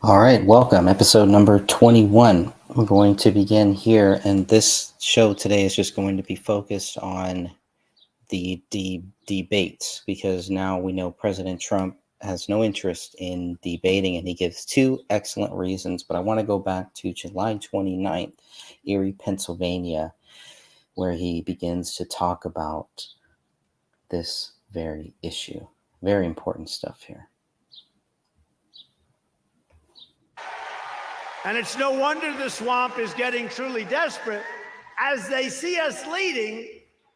All right, welcome. Episode number 21. We're going to begin here, and this show today is just going to be focused on the debates because now we know President Trump has no interest in debating, and he gives two excellent reasons. But I want to go back to July 29th, Erie, Pennsylvania, where he begins to talk about this very issue. Very important stuff here. And it's no wonder the swamp is getting truly desperate as they see us leading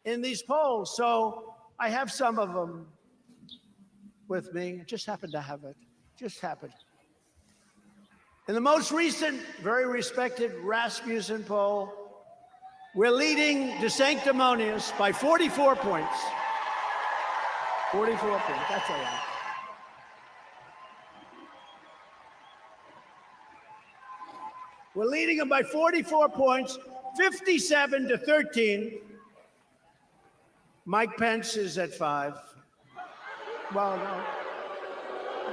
in these polls. So I have some of them with me. I just happen to have it. Just happened. In the most recent, very respected Rasmussen poll, we're leading DeSanctimonious by 44 points. 44 points, that's a lot. We're leading them by 44 points, 57-13. Mike Pence is at 5. Well,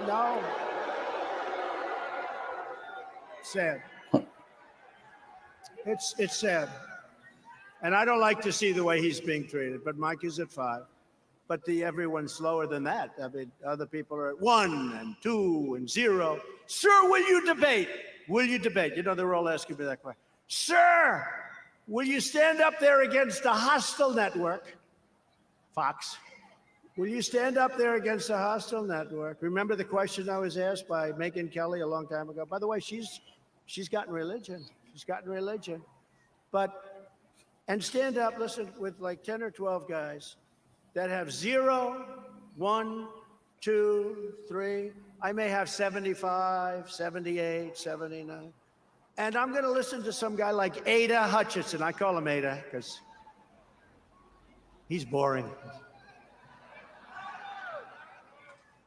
no. Sad. It's sad. And I don't like to see the way he's being treated, but Mike is at 5. But everyone's slower than that. I mean, other people are at 1 and 2 and 0. Sir, will you debate? Will you debate? You know, they're all asking me that question. Sir, will you stand up there against a hostile network? Fox. Will you stand up there against a hostile network? Remember the question I was asked by Megyn Kelly a long time ago? By the way, she's gotten religion. She's gotten religion. And stand up, listen, with like 10 or 12 guys that have 0, 1, 2, 3. I may have 75, 78, 79. And I'm going to listen to some guy like Ada Hutchinson. I call him Ada because he's boring.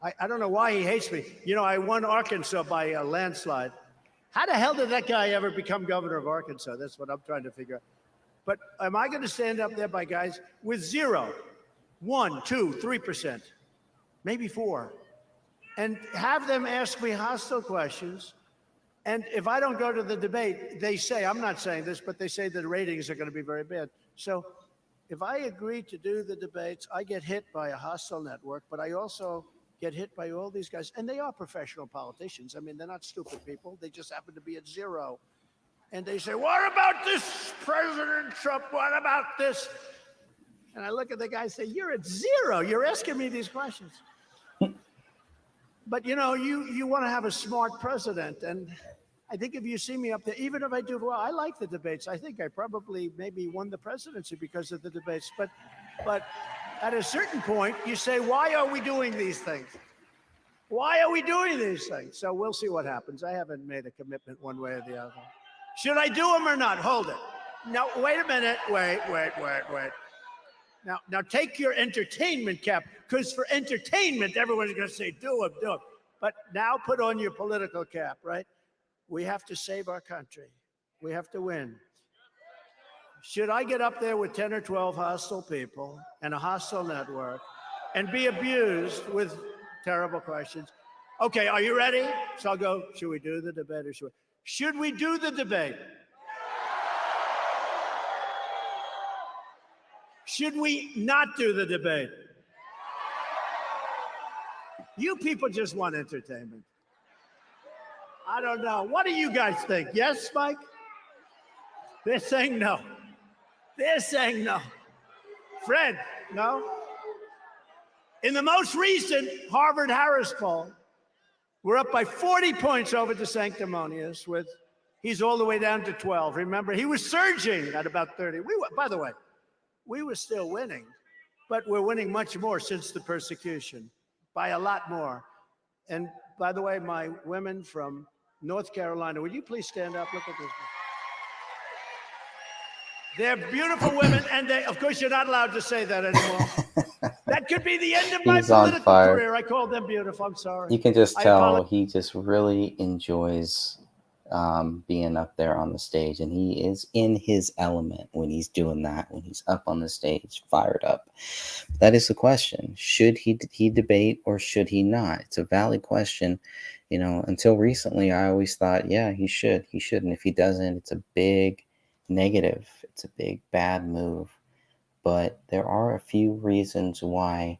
I don't know why he hates me. You know, I won Arkansas by a landslide. How the hell did that guy ever become governor of Arkansas? That's what I'm trying to figure out. But am I going to stand up there by guys with 0, 1, 2, 3%, maybe 4? And have them ask me hostile questions. And if I don't go to the debate, they say, I'm not saying this, but they say that the ratings are going to be very bad. So if I agree to do the debates, I get hit by a hostile network, but I also get hit by all these guys. And they are professional politicians. I mean, they're not stupid people. They just happen to be at 0. And they say, what about this, President Trump? What about this? And I look at the guy and say, you're at 0. You're asking me these questions. But, you know, you want to have a smart president. And I think if you see me up there, even if I do well, I like the debates. I think I probably maybe won the presidency because of the debates. But at a certain point, you say, why are we doing these things? Why are we doing these things? So we'll see what happens. I haven't made a commitment one way or the other. Should I do them or not? Hold it. No, wait a minute. Wait. Now take your entertainment cap, because for entertainment, everyone's going to say, do it. But now put on your political cap, right? We have to save our country. We have to win. Should I get up there with 10 or 12 hostile people and a hostile network and be abused with terrible questions? Okay, are you ready? So I'll go, should we do the debate or should we do the debate? Should we not do the debate? You people just want entertainment. I don't know. What do you guys think? Yes, Mike? They're saying no. They're saying no. Fred, no? In the most recent Harvard-Harris poll, we're up by 40 points over DeSanctimonious he's all the way down to 12. Remember, he was surging at about 30. By the way, we were still winning, but we're winning much more since the persecution, by a lot more. And by the way, my women from North Carolina, would you please stand up? Look at this. They're beautiful women, and of course, you're not allowed to say that anymore. That could be the end of my political career. I call them beautiful. I'm sorry. You can just tell he just really enjoys being up there on the stage, and he is in his element when he's doing that, when he's up on the stage, fired up. That is the question. Should he debate or should he not? It's a valid question. Until recently, I always thought, yeah, he should. He should. And if he doesn't, it's a big negative. It's a big bad move. But there are a few reasons why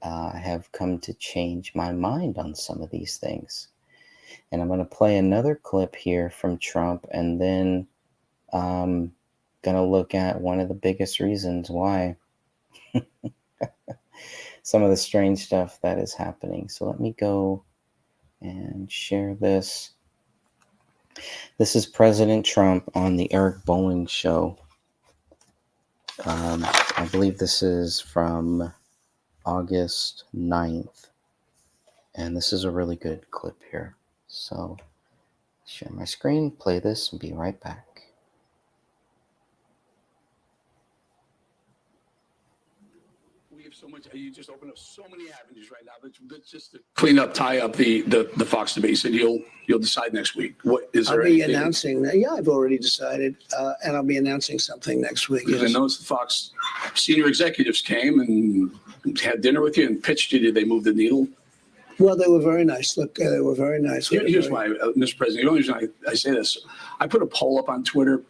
I have come to change my mind on some of these things. And I'm going to play another clip here from Trump, and then I'm going to look at one of the biggest reasons why some of the strange stuff that is happening. So let me go and share this. This is President Trump on the Eric Bolling show. I believe this is from August 9th. And this is a really good clip here. So share my screen, play this, and be right back. We have so much. You just open up so many avenues right now. But just to clean up, tie up the Fox debate. And you'll decide next week. What is there? I'll be announcing. Yeah, I've already decided, and I'll be announcing something next week. Because I noticed the Fox senior executives came and had dinner with you and pitched you. Did they move the needle? Well, they were very nice. Look, they were very nice. Here's why, Mr. President. The only reason I say this, I put a poll up on Twitter.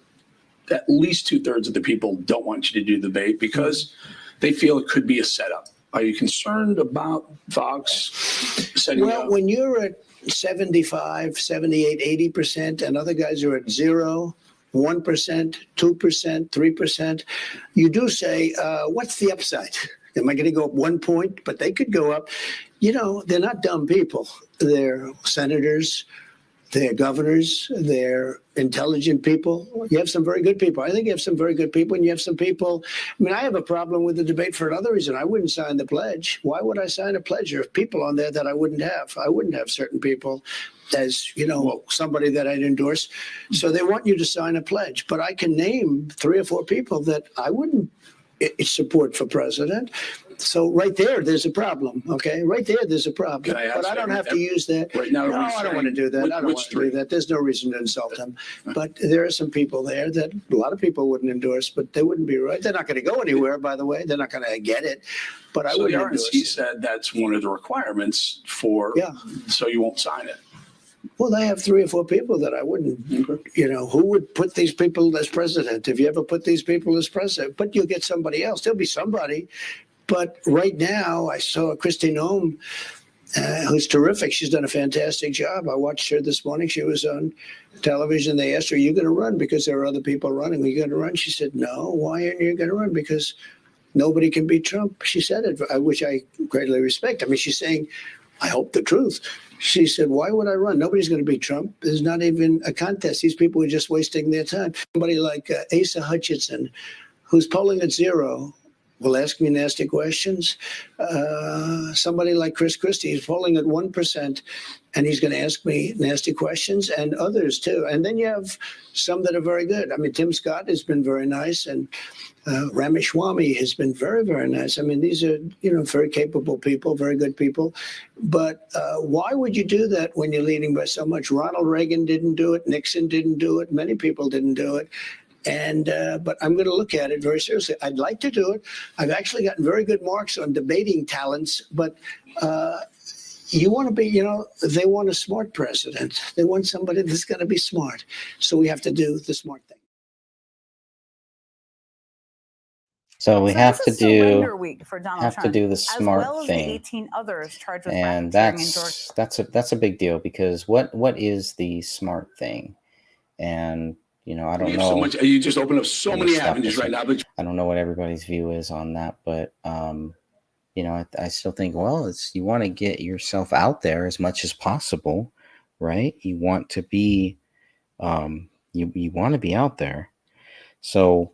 At least 2/3 of the people don't want you to do the debate because they feel it could be a setup. Are you concerned about Fox setting up? Well, when you're at 75, 78, 80%, and other guys are at 0, 1%, 2%, 3%, you do say, what's the upside? Am I going to go up 1 point? But they could go up. They're not dumb people. They're senators. They're governors. They're intelligent people. You have some very good people. I think you have some very good people, and you have some people. I have a problem with the debate for another reason. I wouldn't sign the pledge. Why would I sign a pledge? There are people on there that I wouldn't have. I wouldn't have certain people as, somebody that I'd endorse. So they want you to sign a pledge. But I can name 3 or 4 people that I wouldn't support for president. So right there, there's a problem. Okay, right there, there's a problem. But I don't have to use that. Right now, no, I don't want to do that. I don't want to do that. There's no reason to insult them. But there are some people there that a lot of people wouldn't endorse, but they wouldn't be right. They're not going to go anywhere, by the way. They're not going to get it. But I wouldn't endorse it. He said that's one of the requirements for. Yeah. So you won't sign it. Well, they have 3 or 4 people that I wouldn't, who would put these people as president? If you ever put these people as president, but you'll get somebody else. There'll be somebody. But right now, I saw Kristi Noem, who's terrific. She's done a fantastic job. I watched her this morning. She was on television. They asked her, are you going to run? Because there are other people running. Are you going to run? She said, no. Why aren't you going to run? Because nobody can beat Trump. She said it, which I greatly respect. She's saying, I hope the truth. She said, why would I run? Nobody's going to beat Trump. There's not even a contest. These people are just wasting their time. Somebody like Asa Hutchinson, who's polling at 0, will ask me nasty questions. Somebody like Chris Christie is polling at 1%, and he's going to ask me nasty questions, and others too. And then you have some that are very good. Tim Scott has been very nice, and Ramaswamy has been very, very nice. These are, very capable people, very good people. But why would you do that when you're leading by so much? Ronald Reagan didn't do it. Nixon didn't do it. Many people didn't do it. And but I'm going to look at it very seriously. I'd like to do it. I've actually gotten very good marks on debating talents, but you want to be, they want a smart president. They want somebody that's going to be smart. So we have to do the smart thing. So we have to do week for Donald have Trump, to do the smart as well as thing. the 18 others charged with And racketeering that's a big deal, because what is the smart thing? And I don't know. So much. You just open up so many avenues right now. But I don't know what everybody's view is on that, but I still think, well, you want to get yourself out there as much as possible, right? You want to be, you want to be out there. So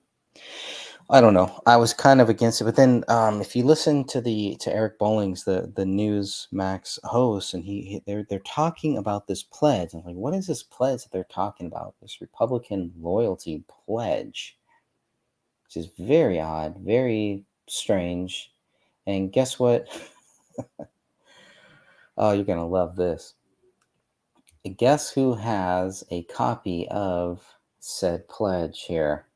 I don't know. I was kind of against it, but then if you listen to Eric Bolling's the Newsmax host, and they're talking about this pledge. I'm like, what is this pledge that they're talking about? This Republican loyalty pledge, which is very odd, very strange. And guess what? Oh, you're gonna love this. guess who has a copy of said pledge here?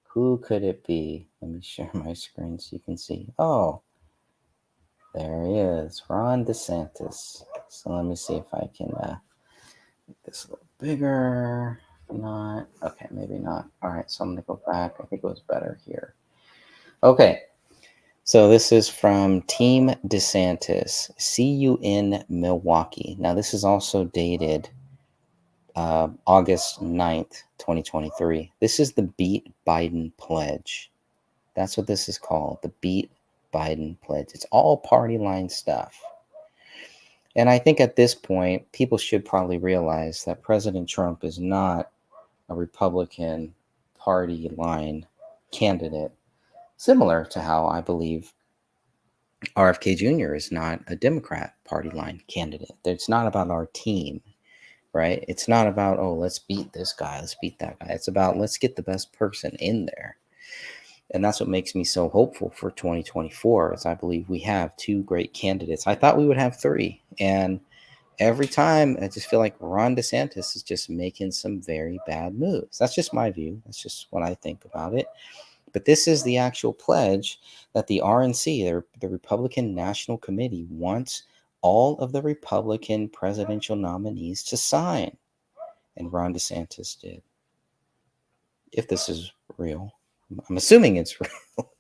Who could it be? Let me share my screen so you can see. Oh, there he is, Ron DeSantis. So let me see if I can make this a little bigger. Not. Okay, maybe not. All right, so I'm going to go back. I think it was better here. Okay, so this is from Team DeSantis. See you in Milwaukee. Now, this is also dated August 9th, 2023. This is the Beat Biden Pledge. That's what this is called, the Beat Biden Pledge. It's all party line stuff. And I think at this point, people should probably realize that President Trump is not a Republican party line candidate, similar to how I believe RFK Jr. is not a Democrat party line candidate. It's not about our team, right? It's not about, oh, let's beat this guy, let's beat that guy. It's about, let's get the best person in there. And that's what makes me so hopeful for 2024, is I believe we have two great candidates. I thought we would have three. And every time I just feel like Ron DeSantis is just making some very bad moves. That's just my view. That's just what I think about it. But this is the actual pledge that the RNC, the Republican National Committee, wants all of the Republican presidential nominees to sign. And Ron DeSantis did. If this is real. I'm assuming it's real.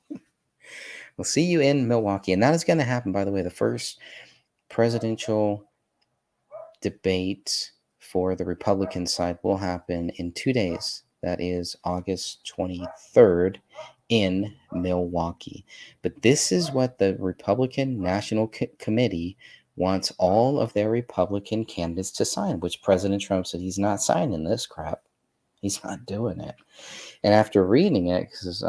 We'll see you in Milwaukee. And that is going to happen, by the way. The first presidential debate for the Republican side will happen in 2 days. That is August 23rd in Milwaukee. But this is what the Republican National Committee wants all of their Republican candidates to sign, which President Trump said he's not signing this crap. He's not doing it. And after reading it, because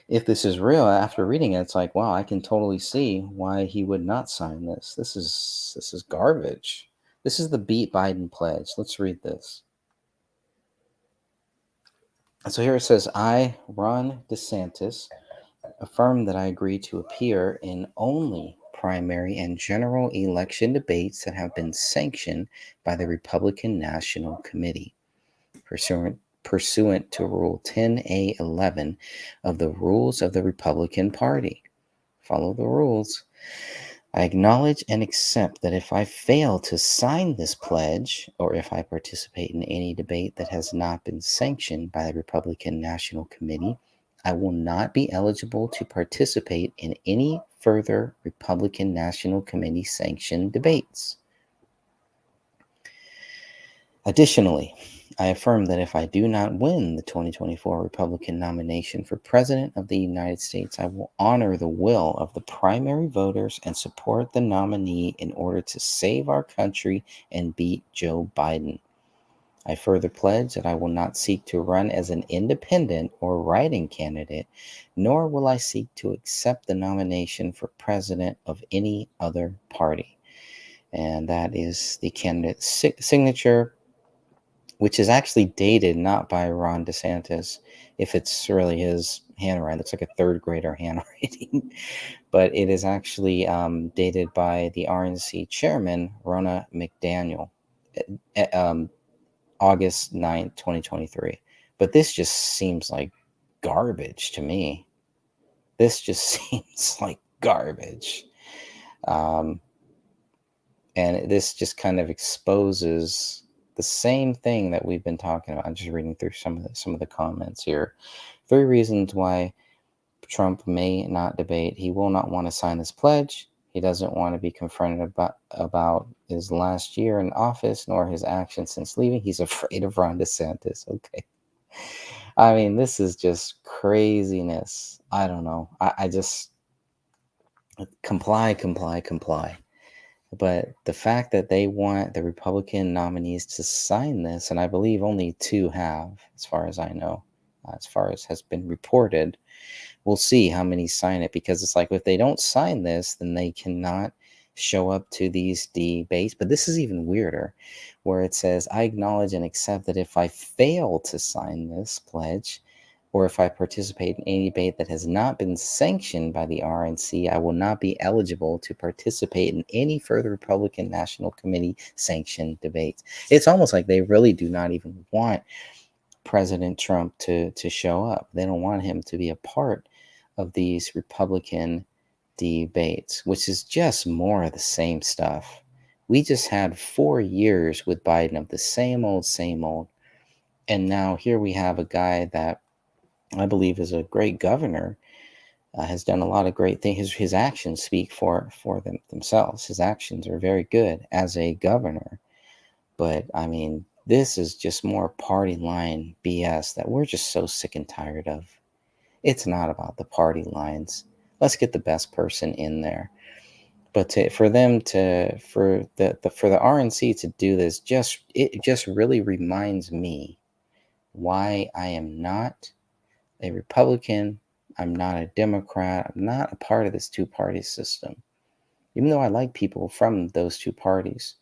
if this is real, after reading it, it's like, wow, I can totally see why he would not sign this. This is garbage. This is the Beat Biden Pledge. Let's read this. So here it says, I, Ron DeSantis, affirm that I agree to appear in only primary and general election debates that have been sanctioned by the Republican National Committee, pursuant to Rule 10A11 of the Rules of the Republican Party. Follow the rules. I acknowledge and accept that if I fail to sign this pledge, or if I participate in any debate that has not been sanctioned by the Republican National Committee, I will not be eligible to participate in any further Republican National Committee sanctioned debates. Additionally, I affirm that if I do not win the 2024 Republican nomination for President of the United States, I will honor the will of the primary voters and support the nominee in order to save our country and beat Joe Biden. I further pledge that I will not seek to run as an independent or write-in candidate, nor will I seek to accept the nomination for president of any other party. And that is the candidate's signature, which is actually dated not by Ron DeSantis, if it's really his handwriting. It looks like a third grader handwriting, but it is actually dated by the RNC chairman, Ronna McDaniel, August 9th, 2023. But this just seems like garbage to me. This just seems like garbage. And this just kind of exposes the same thing that we've been talking about. I'm just reading through some of the comments here. 3 reasons why Trump may not debate. He will not want to sign this pledge. He doesn't want to be confronted about his last year in office, nor his actions since leaving. He's afraid of Ron DeSantis. Okay. I mean, this is just craziness. I don't know. I just comply. But the fact that they want the Republican nominees to sign this, and I believe only 2 have, as far as I know, as far as has been reported, we'll see how many sign it, because it's like, if they don't sign this, then they cannot show up to these debates. But this is even weirder, where it says, I acknowledge and accept that if I fail to sign this pledge, or if I participate in any debate that has not been sanctioned by the RNC, I will not be eligible to participate in any further Republican National Committee sanctioned debates. It's almost like they really do not even want President Trump to show up. They don't want him to be a part of these Republican debates, which is just more of the same stuff. We just had 4 years with Biden of the same old, same old. And now here we have a guy that I believe is a great governor, has done a lot of great things. His actions speak for themselves. His actions are very good as a governor. But I mean, this is just more party line BS that we're just so sick and tired of. It's not about the party lines. Let's get the best person in there. But for the RNC to do this, it just really reminds me why I am not a Republican. I'm not a Democrat. I'm not a part of this two-party system, even though I like people from those two parties.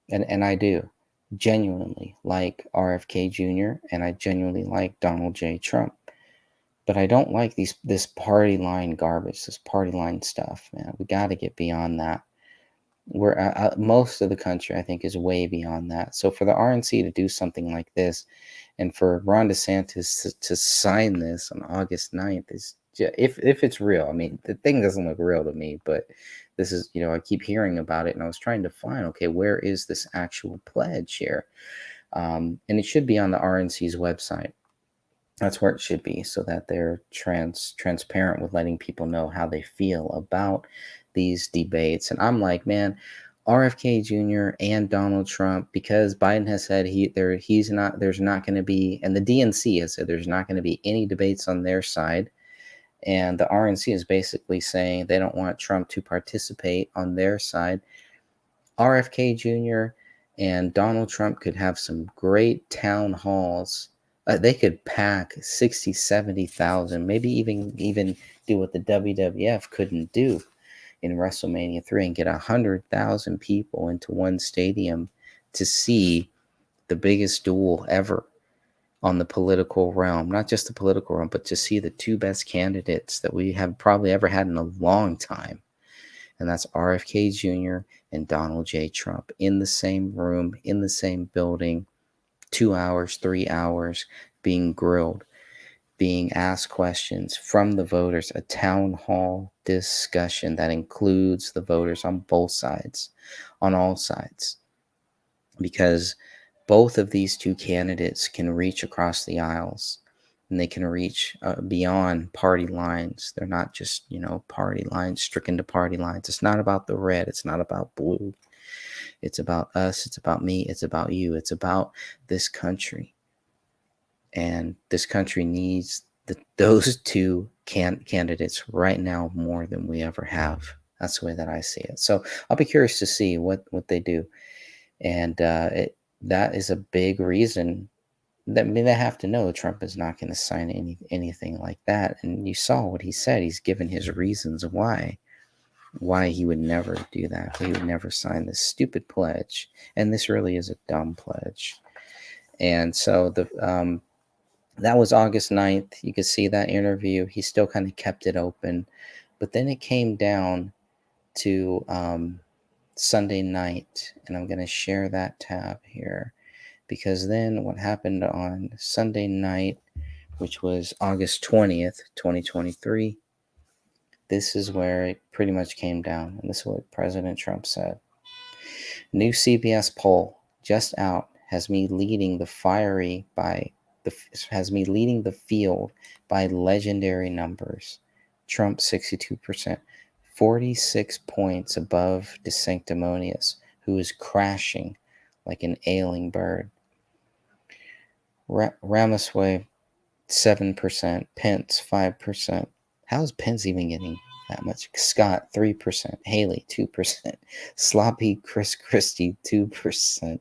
And I do genuinely like RFK Jr. and I genuinely like Donald J. Trump. But I don't like this party line garbage, this party line stuff, man. We got to get beyond that. Most of the country, I think, is way beyond that. So for the RNC to do something like this, and for Ron DeSantis to sign this on August 9th is just, if it's real. I mean, the thing doesn't look real to me, but this is, I keep hearing about it, and I was trying to find, okay, where is this actual pledge here? And it should be on the RNC's website. That's where it should be, so that they're transparent with letting people know how they feel about these debates. And I'm like, man, RFK Jr. and Donald Trump, because Biden has said there's not going to be, and the DNC has said there's not going to be any debates on their side. And the RNC is basically saying they don't want Trump to participate on their side. RFK Jr. and Donald Trump could have some great town halls. They could pack 60, 70,000, maybe even do what the WWF couldn't do in WrestleMania 3 and get 100,000 people into one stadium to see the biggest duel ever on the political realm. Not just the political realm, but to see the two best candidates that we have probably ever had in a long time. And that's RFK Jr. and Donald J. Trump in the same room, in the same building, 2 hours, 3 hours, being grilled, being asked questions from the voters, a town hall discussion that includes the voters on both sides, on all sides, because both of these two candidates can reach across the aisles, and they can reach beyond party lines. They're not just, party lines, stricken to party lines. It's not about the red. It's not about blue. It's about us. It's about me. It's about you. It's about this country. And this country needs those two candidates right now more than we ever have. That's the way that I see it. So I'll be curious to see what they do. And that is a big reason that they have to know Trump is not going to sign anything like that. And you saw what he said. He's given his reasons why he would never do that. He would never sign this stupid pledge. And this really is a dumb pledge. And so that was August 9th. You could see that interview. He still kind of kept it open. But then it came down to Sunday night. And I'm going to share that tab here. Because then what happened on Sunday night, which was August 20th, 2023, this is where it pretty much came down. And this is what President Trump said. New CBS poll just out has me leading the field by legendary numbers. Trump 62%, 46 points above DeSanctimonious, who is crashing like an ailing bird. Ramaswamy 7%, Pence 5%. How is Pence even getting that much? Scott 3%, Haley 2%, sloppy Chris Christie 2%.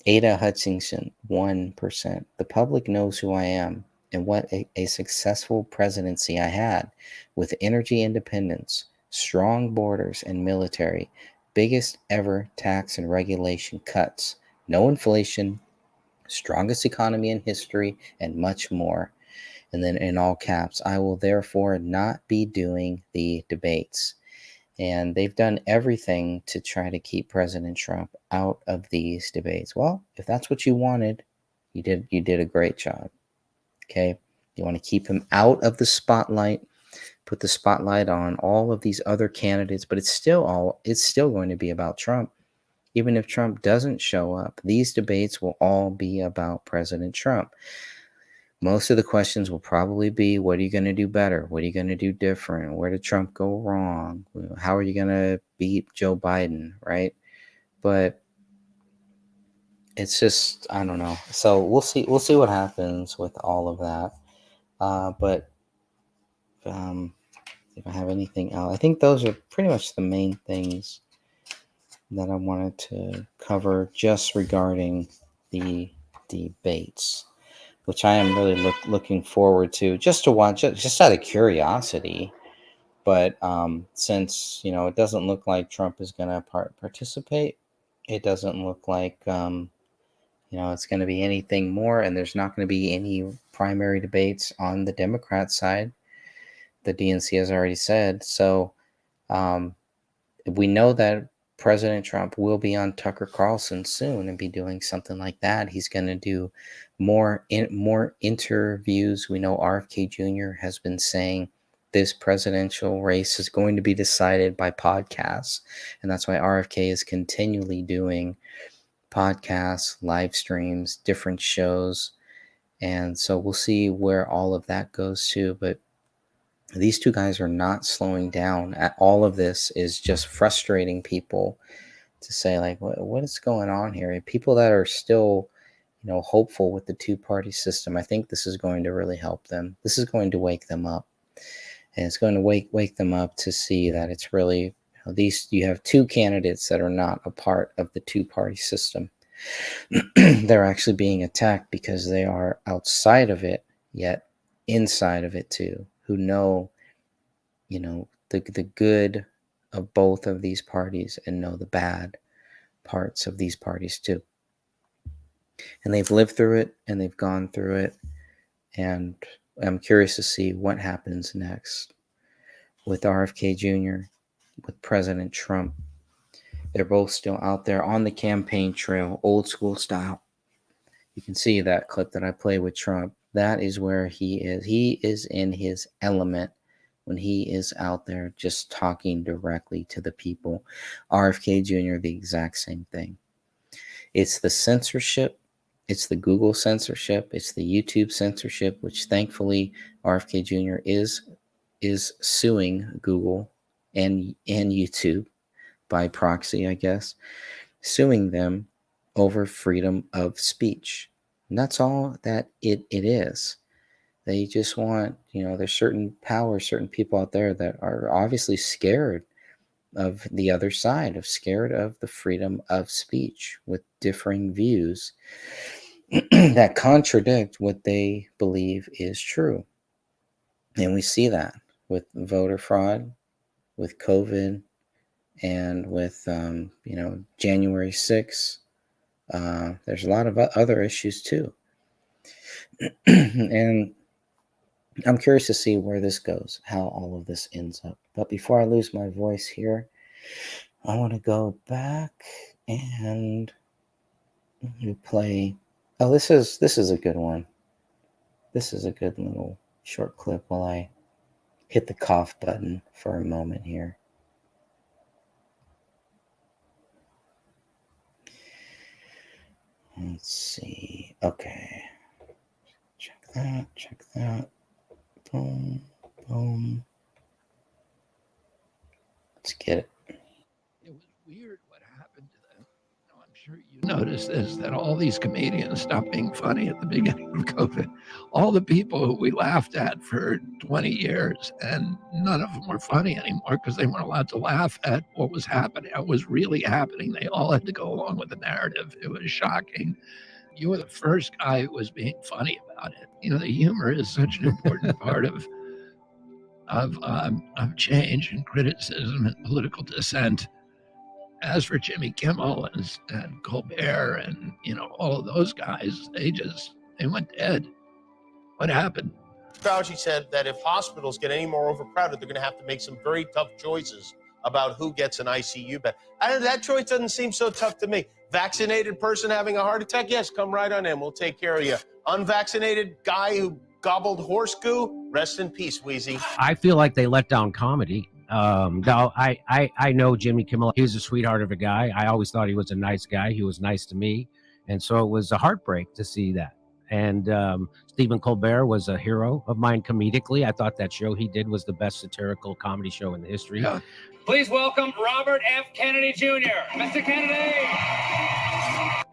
Ada Hutchinson, 1%. The public knows who I am and what a successful presidency I had with energy independence, strong borders and military, biggest ever tax and regulation cuts, no inflation, strongest economy in history, and much more. And then in all caps, I will therefore not be doing the debates. And they've done everything to try to keep President Trump out of these debates. Well, if that's what you wanted, you did a great job. Okay. You want to keep him out of the spotlight, put the spotlight on all of these other candidates, but it's still going to be about Trump. Even if Trump doesn't show up, these debates will all be about President Trump. Most of the questions will probably be, what are you going to do better? What are you going to do different? Where did Trump go wrong? How are you going to beat Joe Biden, right? But it's just, I don't know. So we'll see what happens with all of that. But if I have anything else, I think those are pretty much the main things that I wanted to cover just regarding the debates, which I am really looking forward to, just to watch it, just out of curiosity. But since, it doesn't look like Trump is going to participate, it doesn't look like, it's going to be anything more, and there's not going to be any primary debates on the Democrat side. The DNC has already said. So we know that President Trump will be on Tucker Carlson soon and be doing something like that. He's going to do more interviews. We know RFK Jr. has been saying this presidential race is going to be decided by podcasts. And that's why RFK is continually doing podcasts, live streams, different shows. And so we'll see where all of that goes to. But these two guys are not slowing down. All of this is just frustrating people to say, like, what is going on here? And people that are still, hopeful with the two-party system, I think this is going to really help them. This is going to wake them up. And it's going to wake them up to see that it's really, you have two candidates that are not a part of the two-party system. They're actually being attacked because they are outside of it, yet inside of it too, who know, the good of both of these parties and know the bad parts of these parties too. And they've lived through it and they've gone through it. And I'm curious to see what happens next with RFK Jr., with President Trump. They're both still out there on the campaign trail, old school style. You can see that clip that I play with Trump. That is where he is. He is in his element when he is out there just talking directly to the people. RFK Jr., the exact same thing. It's the censorship. It's the Google censorship. It's the YouTube censorship, which thankfully RFK Jr. is suing Google and YouTube by proxy, I guess, suing them over freedom of speech. And that's all that it is. They just want, there's certain power, certain people out there that are obviously scared of the other side, scared of the freedom of speech with differing views that contradict what they believe is true. And we see that with voter fraud, with COVID, and with, January 6th. There's a lot of other issues too. And I'm curious to see where this goes, how all of this ends up. But before I lose my voice here, I want to go back and play. Oh, this is a good one. This is a good little short clip while I hit the cough button for a moment here. Let's see. Okay. Check that. Boom, boom. Let's get it. It was weird what happened to them. I'm sure you noticed this, that all these comedians stopped being funny at the beginning of COVID. All the people who we laughed at for 20 years, and none of them were funny anymore because they weren't allowed to laugh at what was happening. It was really happening. They all had to go along with the narrative. It was shocking. You were the first guy who was being funny about it. The humor is such an important part of change and criticism and political dissent. As for Jimmy Kimmel and Colbert and all of those guys, they went dead. What happened? Fauci said that if hospitals get any more overcrowded, they're going to have to make some very tough choices about who gets an ICU bed. That choice doesn't seem so tough to me. Vaccinated person having a heart attack? Yes, come right on in. We'll take care of you. Unvaccinated guy who gobbled horse goo? Rest in peace, Wheezy. I feel like they let down comedy. Now I know Jimmy Kimmel. He was a sweetheart of a guy. I always thought he was a nice guy. He was nice to me. And so it was a heartbreak to see that. And Stephen Colbert was a hero of mine comedically. I thought that show he did was the best satirical comedy show in the history. Yeah. Please welcome Robert F. Kennedy Jr. Mr. Kennedy.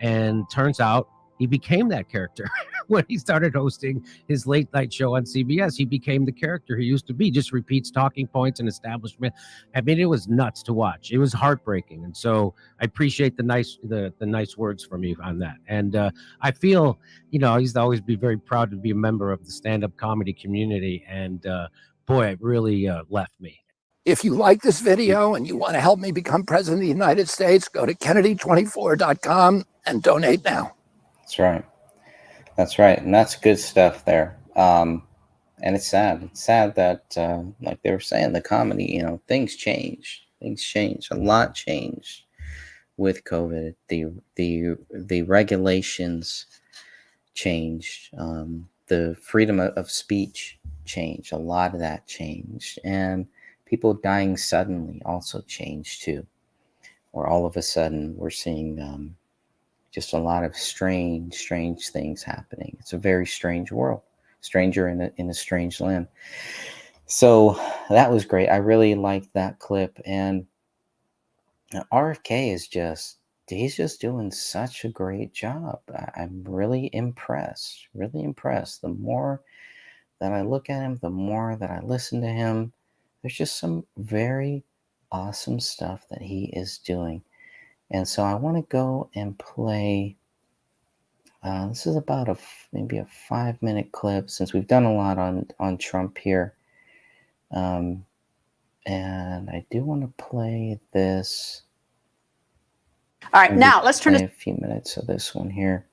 And turns out he became that character when he started hosting his late night show on CBS. He became the character he used to be, just repeats talking points and establishment. I mean, it was nuts to watch. It was heartbreaking. And so I appreciate the nice words from you on that. And I feel, I used to always be very proud to be a member of the stand-up comedy community. And boy, it really left me. If you like this video and you want to help me become president of the United States, go to Kennedy24.com and donate now. That's right. That's right. And that's good stuff there. And it's sad. It's sad that, like they were saying, the comedy, things change. Things change. A lot changed with COVID. The regulations changed. The freedom of speech changed. A lot of that changed. And people dying suddenly also changed too. Or all of a sudden we're seeing just a lot of strange things happening. It's a very strange world, stranger in a strange land. So that was great. I really liked that clip. And RFK he's just doing such a great job. I'm really impressed, The more that I look at him, the more that I listen to him, there's just some very awesome stuff that he is doing. And so I want to go and play. This is about maybe a 5-minute clip, since we've done a lot on Trump here. And I do want to play this. All right, now let's turn a few minutes of this one here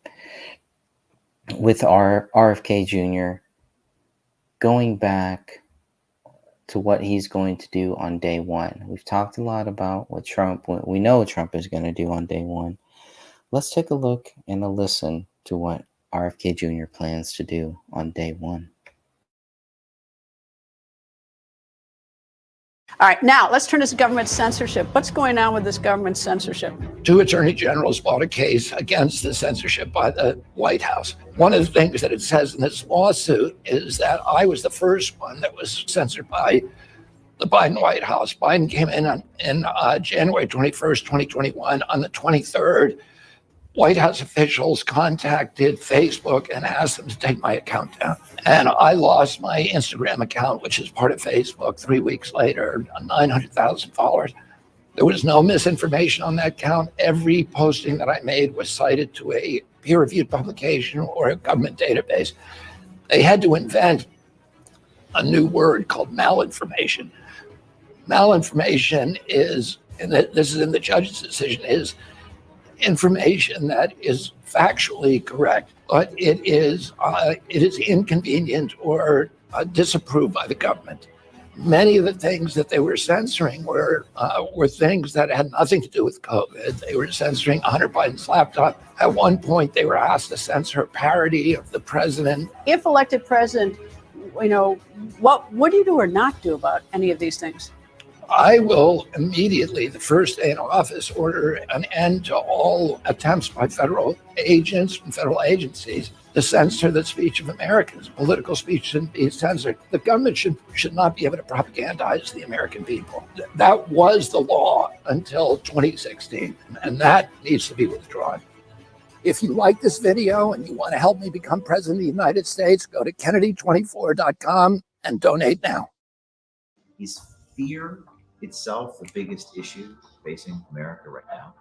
with our RFK Jr. going back to what he's going to do on day one. We've talked a lot about what we know Trump is going to do on day one. Let's take a look and a listen to what RFK Jr. plans to do on day one. All right, now let's turn to government censorship. What's going on with this government censorship? 2 attorney generals brought a case against the censorship by the White House. One of the things that it says in this lawsuit is that I was the first one that was censored by the Biden White House. Biden came in on January 21st, 2021. On the 23rd, White House officials contacted Facebook and asked them to take my account down. And I lost my Instagram account, which is part of Facebook, 3 weeks later, 900,000 followers. There was no misinformation on that account. Every posting that I made was cited to a peer-reviewed publication or a government database. They had to invent a new word called malinformation. Malinformation is, and this is in the judge's decision, is information that is factually correct, but it is inconvenient or disapproved by the government. Many of the things that they were censoring were things that had nothing to do with COVID. They were censoring Hunter Biden's laptop. At one point, they were asked to censor a parody of the president. If elected president, what do you do or not do about any of these things? I will immediately, the first day in office, order an end to all attempts by federal agents and federal agencies to censor the speech of Americans. Political speech shouldn't be censored. The government should not be able to propagandize the American people. That was the law until 2016, and that needs to be withdrawn. If you like this video and you want to help me become president of the United States, go to Kennedy24.com and donate now. Is fear itself the biggest issue facing America right now?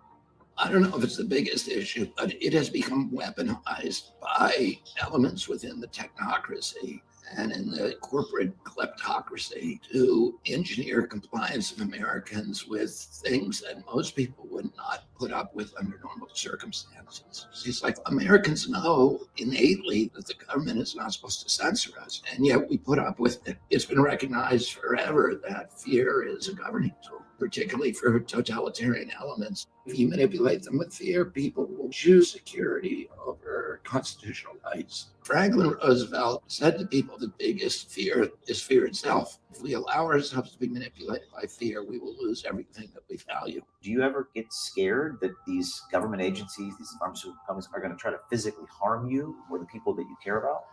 I don't know if it's the biggest issue, but it has become weaponized by elements within the technocracy and in the corporate kleptocracy to engineer compliance of Americans with things that most people would not put up with under normal circumstances. It's like Americans know innately that the government is not supposed to censor us, and yet we put up with it. It's been recognized forever that fear is a governing tool, particularly for totalitarian elements. If you manipulate them with fear, people will choose security over constitutional rights. Franklin Roosevelt said to people the biggest fear is fear itself. If we allow ourselves to be manipulated by fear, we will lose everything that we value. Do you ever get scared that these government agencies, these pharmaceutical companies are going to try to physically harm you or the people that you care about?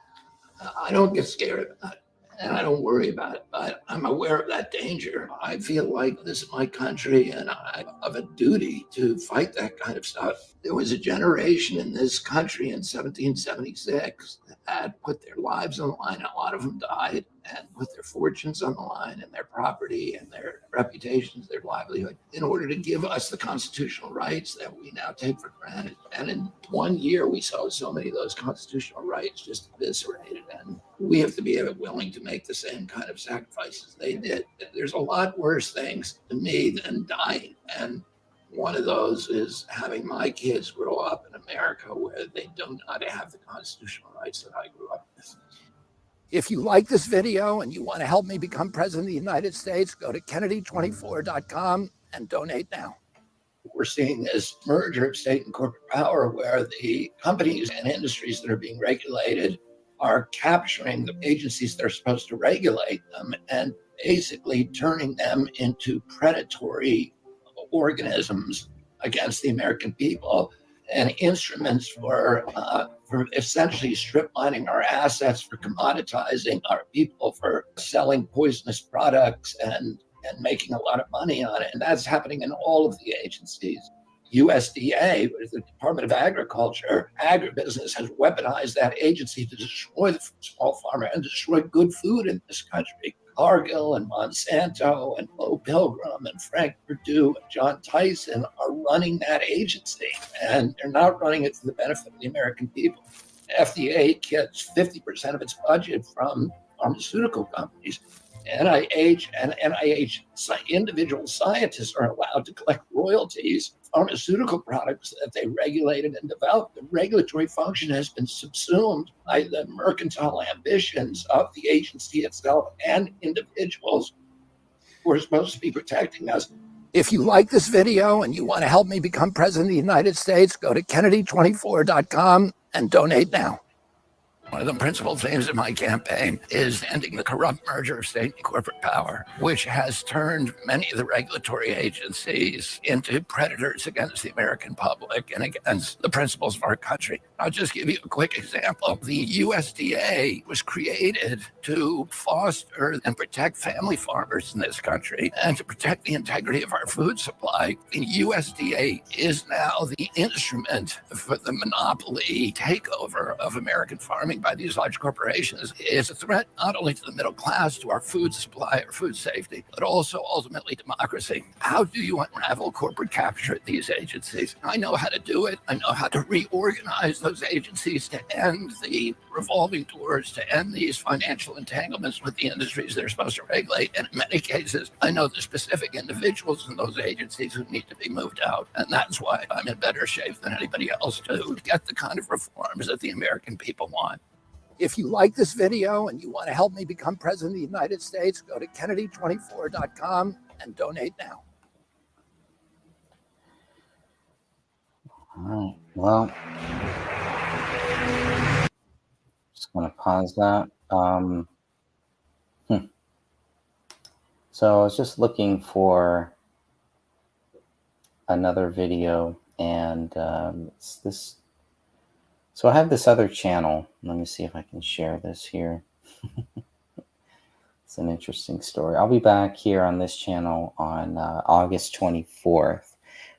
I don't get scared about it, and I don't worry about it, but I'm aware of that danger. I feel like this is my country, and I have a duty to fight that kind of stuff. There was a generation in this country in 1776 that put their lives on the line. A lot of them died and put their fortunes on the line and their property and their reputations, their livelihood, in order to give us the constitutional rights that we now take for granted. And in 1 year, we saw so many of those constitutional rights just eviscerated. And we have to be willing to make the same kind of sacrifices they did. There's a lot worse things to me than dying. And one of those is having my kids grow up in America where they do not have the constitutional rights that I grew up with. If you like this video and you want to help me become president of the United States, go to Kennedy24.com and donate now. We're seeing this merger of state and corporate power where the companies and industries that are being regulated are capturing the agencies that are supposed to regulate them and basically turning them into predatory organisms against the American people and instruments for essentially strip mining our assets, for commoditizing our people, for selling poisonous products and making a lot of money on it. And that's happening in all of the agencies. USDA, the Department of Agriculture, agribusiness has weaponized that agency to destroy the small farmer and destroy good food in this country. Cargill and Monsanto and Bo Pilgrim and Frank Perdue and John Tyson are running that agency, and they're not running it for the benefit of the American people. FDA gets 50% of its budget from pharmaceutical companies. NIH and NIH individual scientists are allowed to collect royalties on pharmaceutical products that they regulated and developed. The regulatory function has been subsumed by the mercantile ambitions of the agency itself and individuals who are supposed to be protecting us. If you like this video and you want to help me become president of the United States, go to Kennedy24.com and donate now. One of the principal themes of my campaign is ending the corrupt merger of state and corporate power, which has turned many of the regulatory agencies into predators against the American public and against the principles of our country. I'll just give you a quick example. The USDA was created to foster and protect family farmers in this country and to protect the integrity of our food supply. The USDA is now the instrument for the monopoly takeover of American farming by these large corporations. Is a threat not only to the middle class, to our food supply or food safety, but also ultimately democracy. How do you unravel corporate capture at these agencies? I know how to do it. I know how to reorganize those agencies to end the revolving doors, to end these financial entanglements with the industries they're supposed to regulate. And in many cases, I know the specific individuals in those agencies who need to be moved out. And that's why I'm in better shape than anybody else to get the kind of reforms that the American people want. If you like this video and you want to help me become president of the United States, go to Kennedy24.com and donate now. All right. Well, just going to pause that. So I was just looking for another video, and it's this. So I have this other channel. Let me see if I can share this here. It's an interesting story. I'll be back here on this channel on August 24th.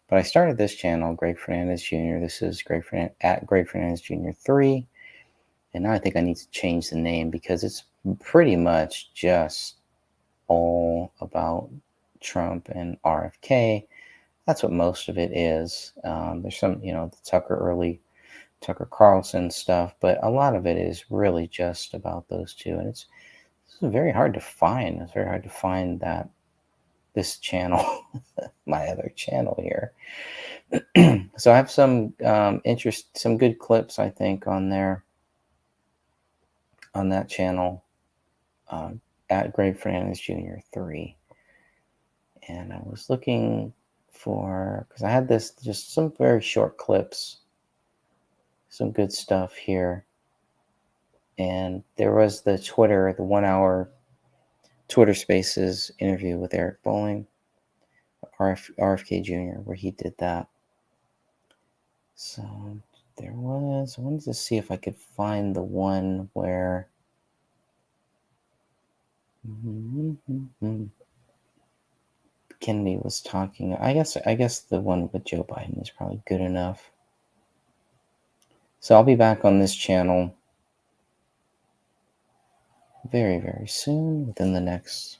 But I started this channel, Greg Fernandez Jr. This is Greg Fernandez Jr. 3. And now I think I need to change the name because it's pretty much just all about Trump and RFK. That's what most of it is. There's some, the Tucker Carlson stuff, but a lot of it is really just about those two. And it's very hard to find. It's very hard to find this channel, my other channel here. So I have some some good clips, I think, on there, on that channel, at Greg Fernandez Jr. 3. And I was looking for, because I had just some very short clips, some good stuff here. And there was the 1 hour Twitter Spaces interview with Eric Bolling, RFK Jr., where he did that. So I wanted to see if I could find the one where Kennedy was talking. I guess the one with Joe Biden is probably good enough. So I'll be back on this channel very, very soon, within the next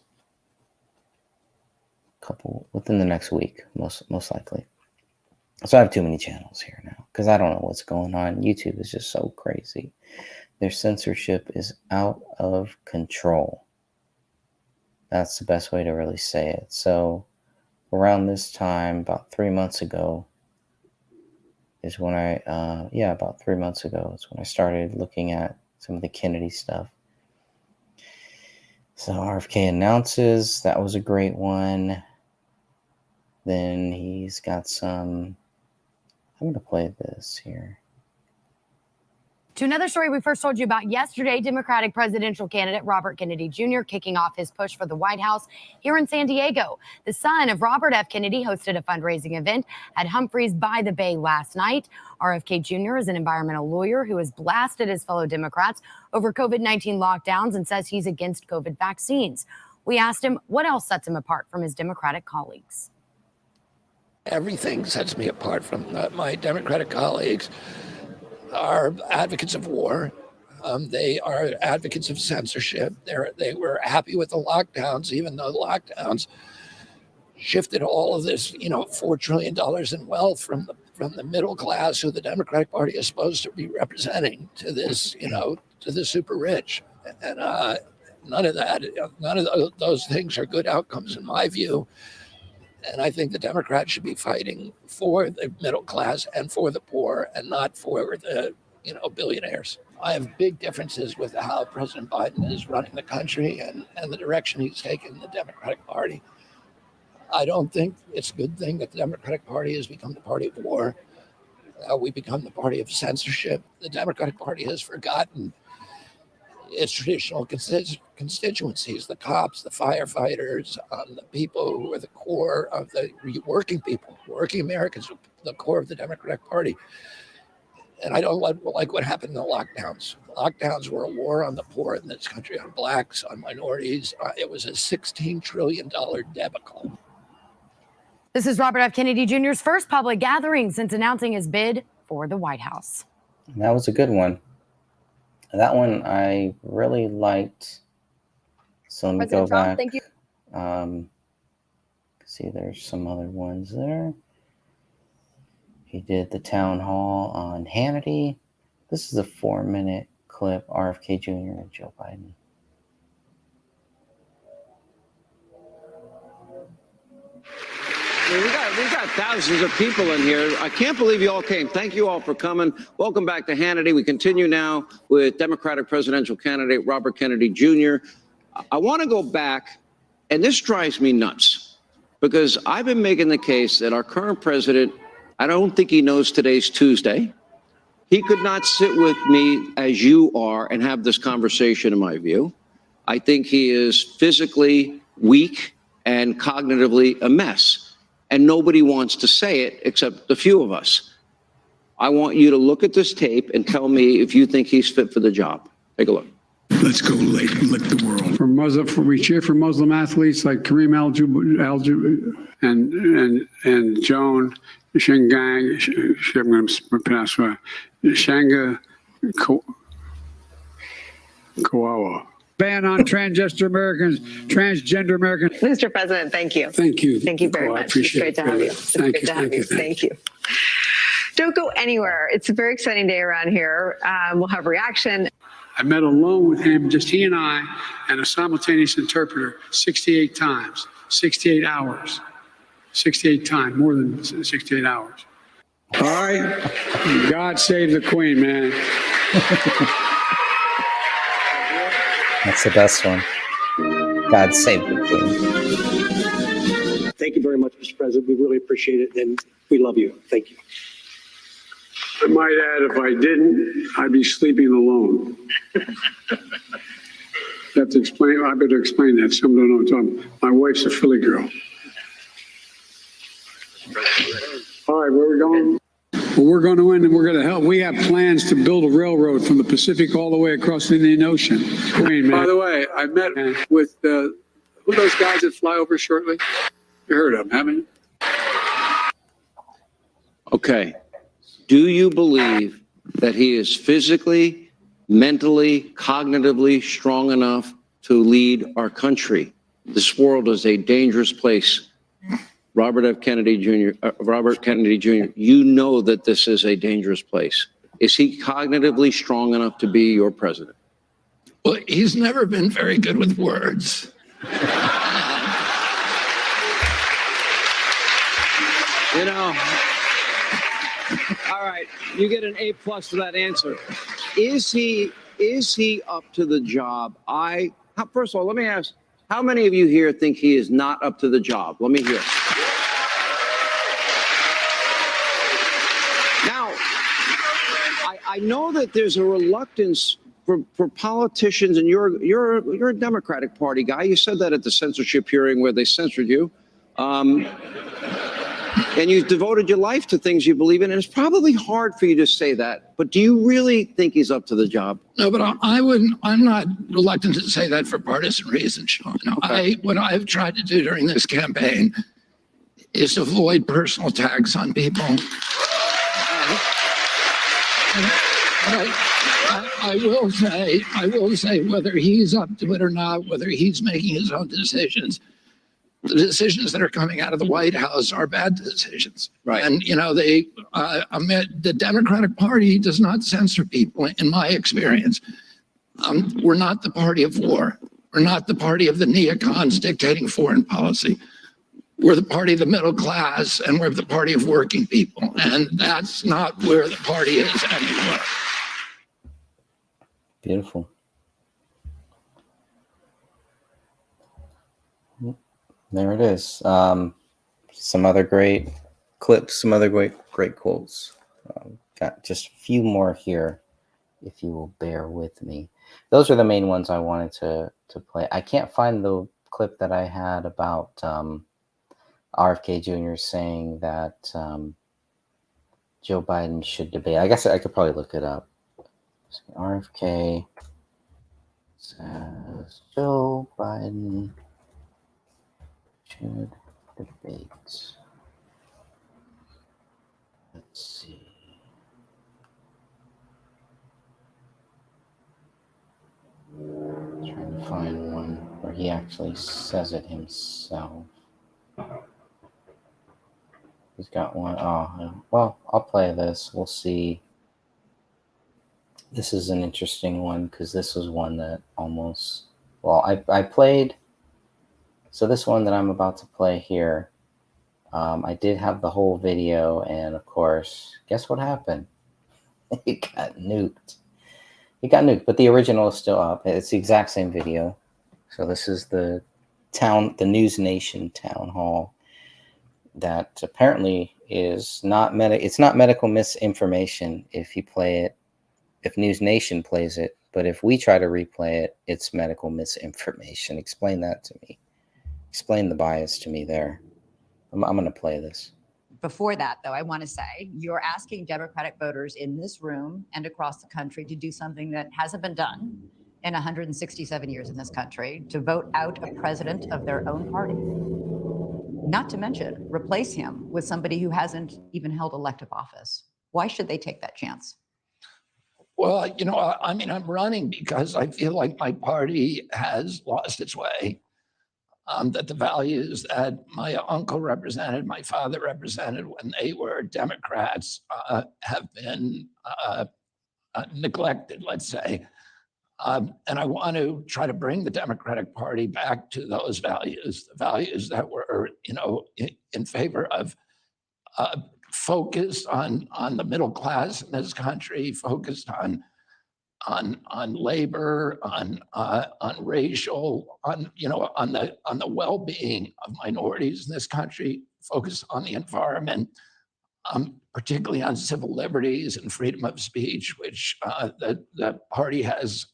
week, most likely. So I have too many channels here now because I don't know what's going on. YouTube is just so crazy. Their censorship is out of control. That's the best way to really say it. So around this time, about 3 months ago, is when about 3 months ago is when I started looking at some of the Kennedy stuff. So RFK announces, that was a great one. Then he's got some, I'm going to play this here. To another story we first told you about yesterday, Democratic presidential candidate Robert Kennedy Jr. kicking off his push for the White House here in San Diego. The son of Robert F. Kennedy hosted a fundraising event at Humphreys by the Bay last night. RFK Jr. is an environmental lawyer who has blasted his fellow Democrats over COVID-19 lockdowns and says he's against COVID vaccines. We asked him what else sets him apart from his Democratic colleagues. Everything sets me apart from my Democratic colleagues. Are advocates of war. They are advocates of censorship. They were happy with the lockdowns, even though the lockdowns shifted all of this, $4 trillion in wealth from the middle class, who the Democratic Party is supposed to be representing, to this, to the super rich. And none of those things are good outcomes in my view. And I think the Democrats should be fighting for the middle class and for the poor, and not for the, billionaires. I have big differences with how President Biden is running the country and the direction he's taken the Democratic Party. I don't think it's a good thing that the Democratic Party has become the party of war. We become the party of censorship. The Democratic Party has forgotten its traditional constituencies, the cops, the firefighters, the people who are the core of the working people, working Americans, the core of the Democratic Party. And I don't like what happened in the lockdowns. Lockdowns were a war on the poor in this country, on blacks, on minorities. It was a $16 trillion debacle. This is Robert F. Kennedy Jr.'s first public gathering since announcing his bid for the White House. That was a good one. That one I really liked. So let me go back. Thank you. See, there's some other ones there. He did the town hall on Hannity. This is a 4-minute clip, RFK Jr. and Joe Biden. We've got thousands of people in here. I can't believe you all came. Thank you all for coming. Welcome back to Hannity. We continue now with Democratic presidential candidate Robert Kennedy Jr. I want to go back, and this drives me nuts, because I've been making the case that our current president, I don't think he knows today's Tuesday. He could not sit with me as you are and have this conversation, in my view. I think he is physically weak and cognitively a mess. And nobody wants to say it except a few of us. I want you to look at this tape and tell me if you think he's fit for the job. Take a look. Let's go lick the world. We cheer for Muslim athletes like Kareem and Joan Shengang. I'm going to pronounce Shanga Kawawa. Ban on transgender Americans. Mr. President, thank you. Thank you. Thank you very much. Appreciate it's great to have you. Thank you. Thank you. Don't go anywhere. It's a very exciting day around here. We'll have reaction. I met alone with him, just he and I, and a simultaneous interpreter 68 times, 68 hours, 68 times, more than 68 hours. All right. God save the Queen, man. That's the best one. God save the Queen. Thank you very much, Mr. President. We really appreciate it, and we love you. Thank you. I might add, if I didn't, I'd be sleeping alone. I better explain that. Some don't know what I'm talking about. My wife's a Philly girl. All right, where are we going? Well, we're going to win and we're going to help. We have plans to build a railroad from the Pacific all the way across the Indian Ocean. Queen, man. By the way, I met with who are those guys that fly over shortly? You heard of them, haven't you? Okay. Do you believe that he is physically, mentally, cognitively strong enough to lead our country? This world is a dangerous place. Robert Kennedy Jr., you know that this is a dangerous place. Is he cognitively strong enough to be your president? Well, he's never been very good with words. You know, all right, you get an A+ for that answer. Is he up to the job? First of all, let me ask, how many of you here think he is not up to the job? Let me hear. Now, I know that there's a reluctance for politicians, and you're a Democratic Party guy. You said that at the censorship hearing where they censored you. And you've devoted your life to things you believe in, and it's probably hard for you to say that. But do you really think he's up to the job? No, but I'm not reluctant to say that for partisan reasons, Sean. Okay. What I've tried to do during this campaign is avoid personal attacks on people. I will say whether he's up to it or not, whether he's making his own decisions, the decisions that are coming out of the White House are bad decisions. Right. And, you know, the Democratic Party does not censor people, in my experience. We're not the party of war. We're not the party of the neocons dictating foreign policy. We're the party of the middle class, and we're the party of working people. And that's not where the party is anymore. Beautiful. There it is. Some other great clips, some other great quotes. Got just a few more here, if you will bear with me. Those are the main ones I wanted to play. I can't find the clip that I had about RFK Jr. saying that Joe Biden should debate. I guess I could probably look it up. RFK says Joe Biden should debate. Let's see. Trying to find one where he actually says it himself. He's got one. Oh, well, I'll play this. We'll see. This is an interesting one because this was one that almost, well, I played. So this one that I'm about to play here, I did have the whole video, and of course, guess what happened? It got nuked. It got nuked, but the original is still up. It's the exact same video. So this is the News Nation town hall that apparently is not it's not medical misinformation if you play it, if News Nation plays it, but if we try to replay it, it's medical misinformation. Explain that to me. Explain the bias to me there. I'm going to play this. Before that, though, I want to say you're asking Democratic voters in this room and across the country to do something that hasn't been done in 167 years in this country, to vote out a president of their own party. Not to mention replace him with somebody who hasn't even held elective office. Why should they take that chance? Well, you know, I mean, I'm running because I feel like my party has lost its way. That the values that my uncle represented, my father represented when they were Democrats, have been neglected, let's say. And I want to try to bring the Democratic Party back to those values, the values that were, you know, in favor of focused on the middle class in this country, focused on labor, on racial, on the well-being of minorities in this country, focused on the environment, particularly on civil liberties and freedom of speech, which the party has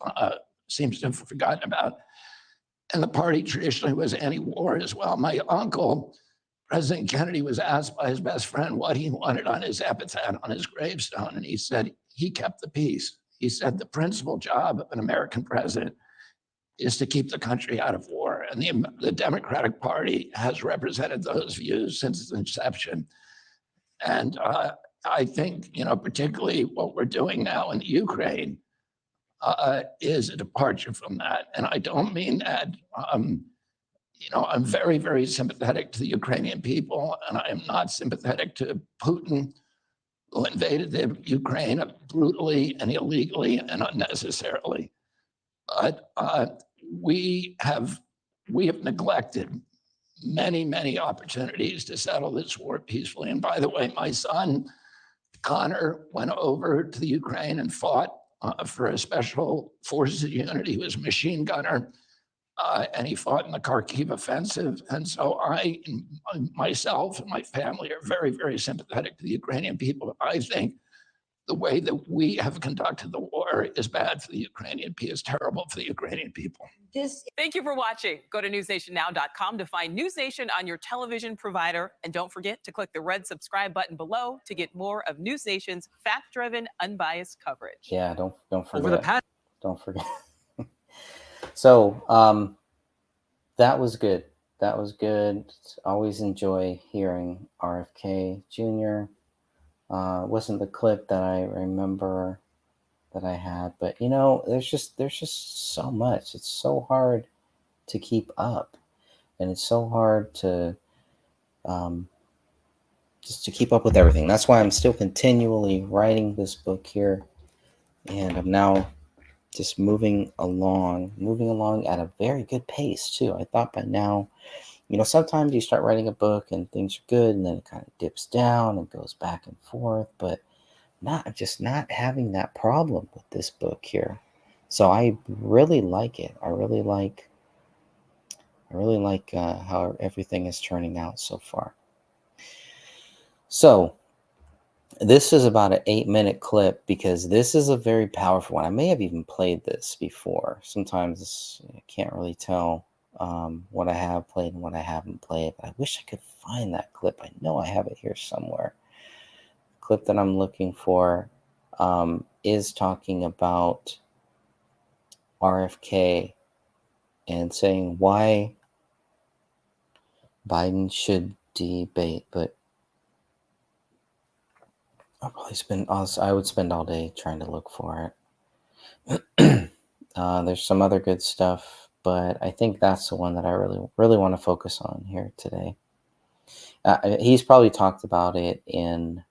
seems to have forgotten about. And the party traditionally was anti-war as well. My uncle, President Kennedy, was asked by his best friend what he wanted on his epitaph, on his gravestone, and he said he kept the peace. He said the principal job of an American president is to keep the country out of war. And the Democratic Party has represented those views since its inception. And I think, particularly what we're doing now in the Ukraine is a departure from that. And I don't mean that, I'm very, very sympathetic to the Ukrainian people, and I am not sympathetic to Putin, who invaded the Ukraine brutally and illegally and unnecessarily. But we have neglected many, many opportunities to settle this war peacefully. And by the way, my son, Connor, went over to the Ukraine and fought for a special forces unit. He was a machine gunner, and he fought in the Kharkiv offensive. And so I, myself and my family are very, very sympathetic to the Ukrainian people. I think the way that we have conducted the war is bad for the Ukrainian people, is terrible for the Ukrainian people. Thank you for watching. Go to newsnationnow.com to find News Nation on your television provider. And don't forget to click the red subscribe button below to get more of News Nation's fact-driven, unbiased coverage. Yeah, don't forget. Over the past- Don't forget. So that was good. That was good. Always enjoy hearing RFK Jr. Wasn't the clip that I remember that I had, but there's just so much. It's so hard to keep up, and it's so hard to just to keep up with everything. That's why I'm still continually writing this book here, and I'm now just moving along at a very good pace too. I thought by now, sometimes you start writing a book and things are good, and then it kind of dips down and goes back and forth, but not having that problem with this book here. So I really like it. I really like how everything is turning out so far. So this is about an 8-minute clip because this is a very powerful one. I may have even played this before. Sometimes I can't really tell what I have played and what I haven't played. I wish I could find that clip. I know I have it here somewhere. The clip that I'm looking for is talking about RFK and saying why Biden should debate, but I would spend all day trying to look for it. There's some other good stuff, but I think that's the one that I really want to focus on here today. He's probably talked about it in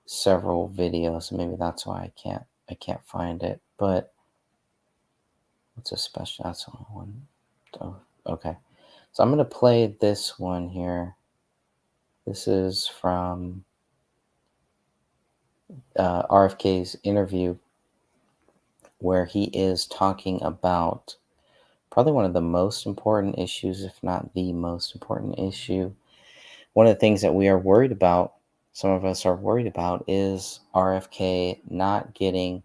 several videos, so maybe that's why I can't find it. But what's a special? That's the one. Oh, okay, so I'm gonna play this one here. This is from RFK's interview, where he is talking about probably one of the most important issues, if not the most important issue. One of the things that we are worried about, some of us are worried about, is RFK not getting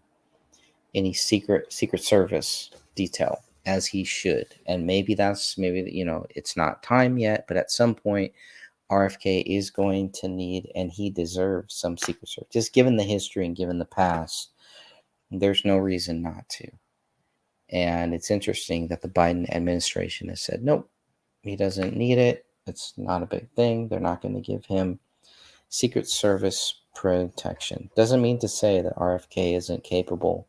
any Secret Service detail as he should. And maybe it's not time yet, but at some point RFK is going to need, and he deserves, some Secret Service. Just given the history and given the past, there's no reason not to. And it's interesting that the Biden administration has said, nope, he doesn't need it. It's not a big thing. They're not going to give him Secret Service protection. Doesn't mean to say that RFK isn't capable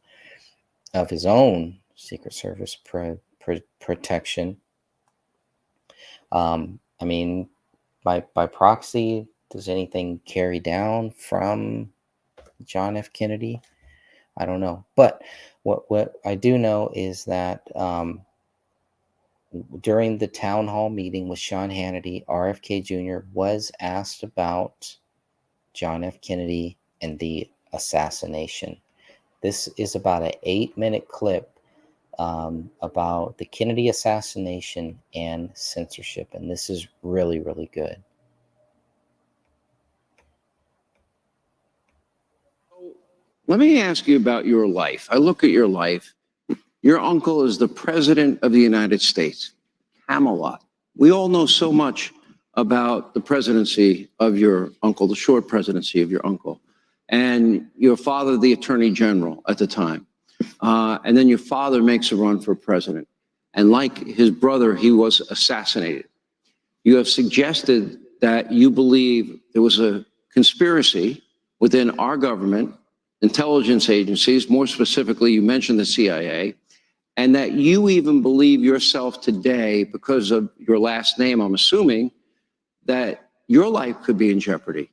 of his own Secret Service protection. I mean, by proxy, does anything carry down from John F. Kennedy? I don't know. But what I do know is that during the town hall meeting with Sean Hannity, RFK Jr. was asked about John F. Kennedy and the assassination. This is about an 8-minute clip about the Kennedy assassination and censorship. And this is really, really good. Let me ask you about your life. I look at your life. Your uncle is the president of the United States. Camelot. We all know so much about the presidency of your uncle, the short presidency of your uncle, and your father, the attorney general at the time. And then your father makes a run for president. And like his brother, he was assassinated. You have suggested that you believe there was a conspiracy within our government, intelligence agencies, more specifically, you mentioned the CIA, and that you even believe yourself today, because of your last name, I'm assuming, that your life could be in jeopardy.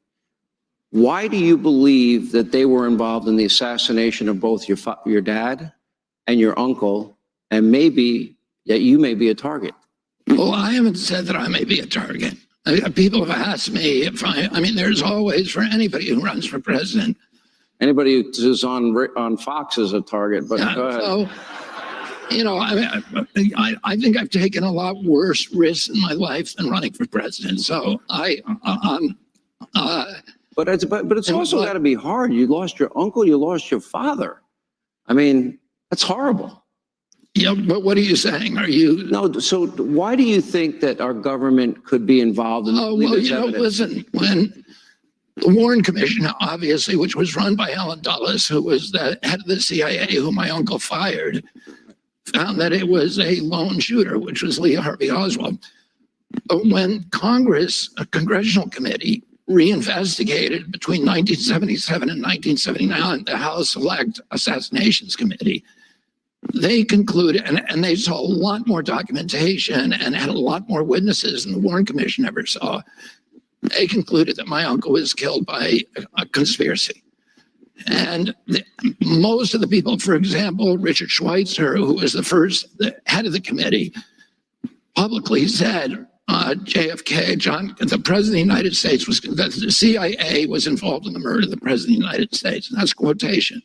Why do you believe that they were involved in the assassination of both your dad and your uncle, and maybe that you may be a target? Well, I haven't said that I may be a target. People have asked me if I mean, there's always, for anybody who runs for president. Anybody who's on Fox is a target, but go ahead. So, you know, I think I've taken a lot worse risks in my life than running for president. So But it's also got to be hard. You lost your uncle, you lost your father. I mean, that's horrible. Yeah, but what are you saying? Are you? No, so why do you think that our government could be involved in Oh, well, you know, listen, when the Warren Commission, obviously, which was run by Alan Dulles, who was the head of the CIA, who my uncle fired, found that it was a lone shooter, which was Lee Harvey Oswald. But when Congress, a congressional committee, reinvestigated between 1977 and 1979, the House Select Assassinations Committee, they concluded, and they saw a lot more documentation and had a lot more witnesses than the Warren Commission ever saw. They concluded that my uncle was killed by a conspiracy. And most of the people, for example, Richard Schweitzer, who was the head of the committee, publicly said, JFK, the president of the United States, that the CIA was involved in the murder of the president of the United States. And that's quotation.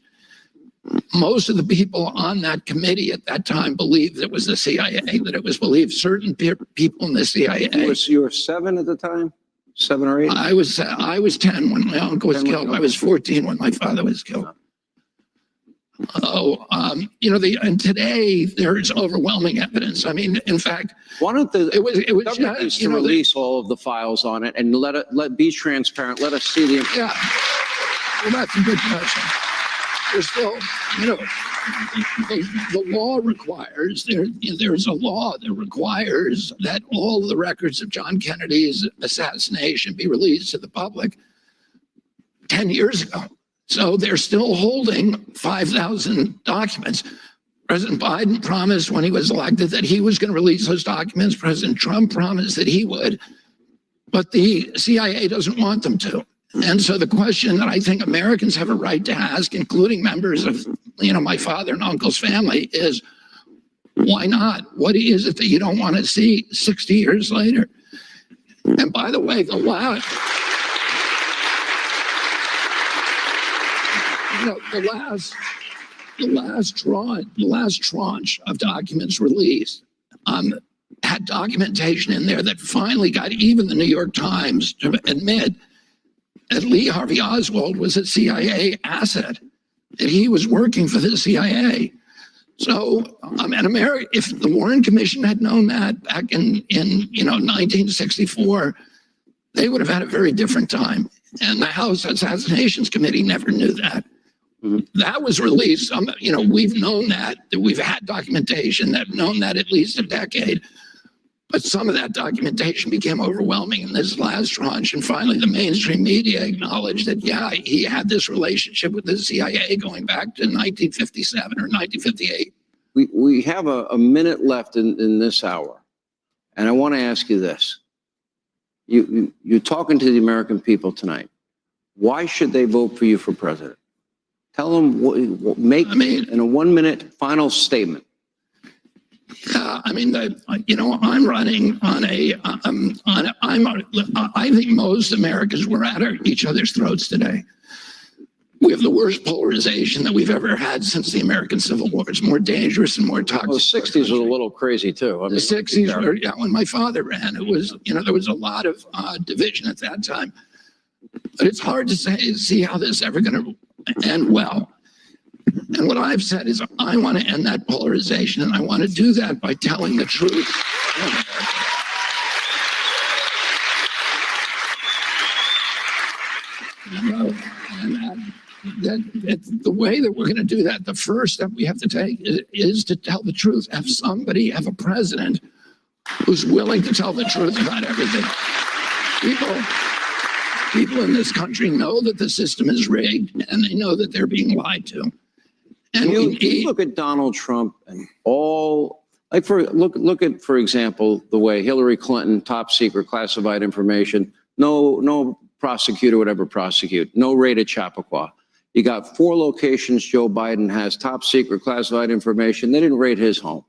Most of the people on that committee at that time believed it was the CIA, that it was believed certain people in the CIA. You were 7 at the time? 7 or 8? I was 10 when my uncle was killed. I was 14 when my father was killed. You know, and today there's overwhelming evidence. I mean, in fact, why don't the government needs to release all of the files on it and let be transparent. Let us see the. Yeah, well, that's a good question. There's still, you know, the law requires there's a law that requires that all the records of John Kennedy's assassination be released to the public 10 years ago. So they're still holding 5,000 documents. President Biden promised when he was elected that he was going to release those documents. President Trump promised that he would, but the CIA doesn't want them to. And so the question that I think Americans have a right to ask, including members of, you know, my father and uncle's family, is why not? What is it that you don't want to see 60 years later? And by the way, the last tranche of documents released had documentation in there that finally got even the New York Times to admit that Lee Harvey Oswald was a CIA asset, that he was working for the CIA. So, if the Warren Commission had known that back in 1964, they would have had a very different time. And the House Assassinations Committee never knew that. That was released. We've known that we've had documentation that known that at least a decade. But some of that documentation became overwhelming in this last tranche. And finally, the mainstream media acknowledged that, yeah, he had this relationship with the CIA going back to 1957 or 1958. We have a minute left in this hour. And I want to ask you this. You're talking to the American people tonight. Why should they vote for you for president? Tell them, in a 1 minute final statement. I mean, I'm running on I think most Americans were at each other's throats today. We have the worst polarization that we've ever had since the American Civil War. It's more dangerous and more toxic. Well, the 60s was a little crazy too. I mean, The 60s were, when my father ran, it was, there was a lot of division at that time. But it's hard to see how this is ever going to end well. And what I've said is I want to end that polarization, and I want to do that by telling the truth. The way that we're going to do that, the first step we have to take is to tell the truth. Have a president who's willing to tell the truth about everything. People in this country know that the system is rigged, and they know that they're being lied to. And you look at Donald Trump and all, look at, for example, the way Hillary Clinton, top secret classified information, no prosecutor would ever prosecute, no raid at Chappaqua. You got 4 locations Joe Biden has top secret classified information. They didn't raid his home.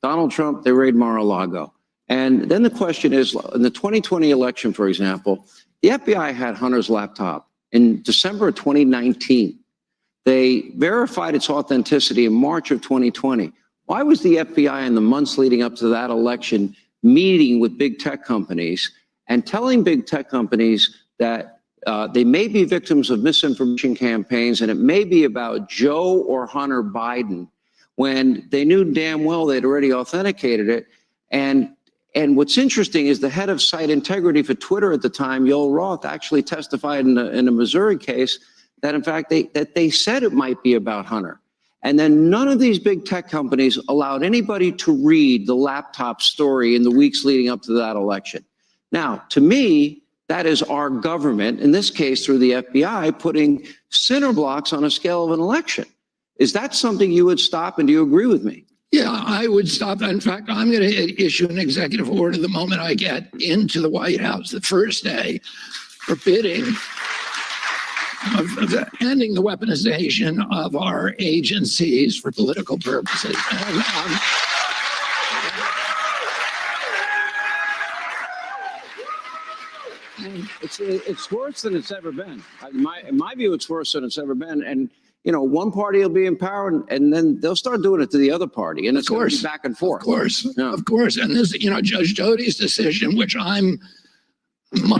Donald Trump, they raid Mar-a-Lago. And then the question is, in the 2020 election, for example, the FBI had Hunter's laptop in December of 2019. They verified its authenticity in March of 2020. Why was the FBI in the months leading up to that election meeting with big tech companies and telling big tech companies that they may be victims of misinformation campaigns and it may be about Joe or Hunter Biden when they knew damn well they'd already authenticated it? And what's interesting is the head of site integrity for Twitter at the time, Yoel Roth, actually testified in a Missouri case that in fact they said it might be about Hunter. And then none of these big tech companies allowed anybody to read the laptop story in the weeks leading up to that election. Now, to me, that is our government, in this case through the FBI, putting cinder blocks on a scale of an election. Is that something you would stop, and do you agree with me? Yeah, I would stop. In fact, I'm going to issue an executive order the moment I get into the White House, the first day, forbidding of ending the weaponization of our agencies for political purposes. And it's worse than it's ever been. In my view, it's worse than it's ever been. And one party will be in power, and then they'll start doing it to the other party, and it's going to be back and forth. Of course. And this, Judge Doty's decision, which my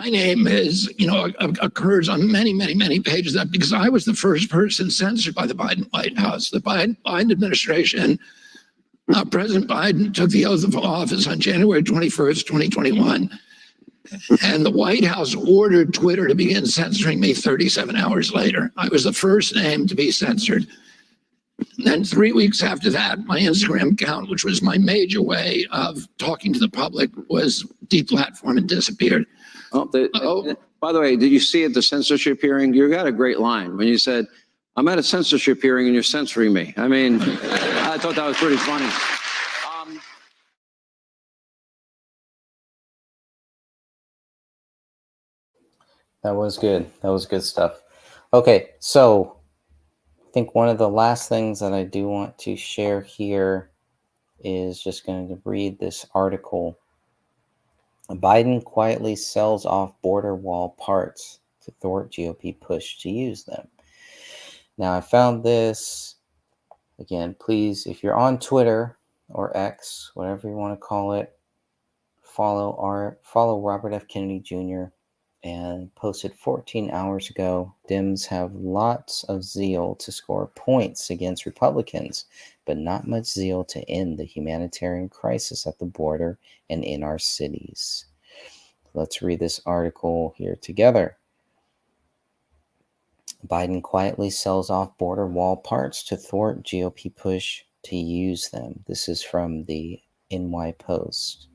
name is, occurs on many, many, many pages of that, because I was the first person censored by the Biden White House. The Biden administration, President Biden took the oath of office on January 21st, 2021. And the White House ordered Twitter to begin censoring me 37 hours later. I was the first name to be censored. And then 3 weeks after that, my Instagram account, which was my major way of talking to the public, was deplatformed and disappeared. By the way, did you see at the censorship hearing? You got a great line when you said, "I'm at a censorship hearing and you're censoring me." I mean, I thought that was pretty funny. That was good. That was good stuff. Okay, so I think one of the last things that I do want to share here is just going to read this article. Biden quietly sells off border wall parts to thwart GOP push to use them. Now, I found this, again, please, if you're on Twitter or X, whatever you want to call it, follow Robert F. Kennedy Jr. and posted 14 hours ago. Dems have lots of zeal to score points against Republicans, but not much zeal to end the humanitarian crisis at the border and in our cities. Let's read this article here together. Biden quietly sells off border wall parts to thwart GOP push to use them. This is from the NY Post.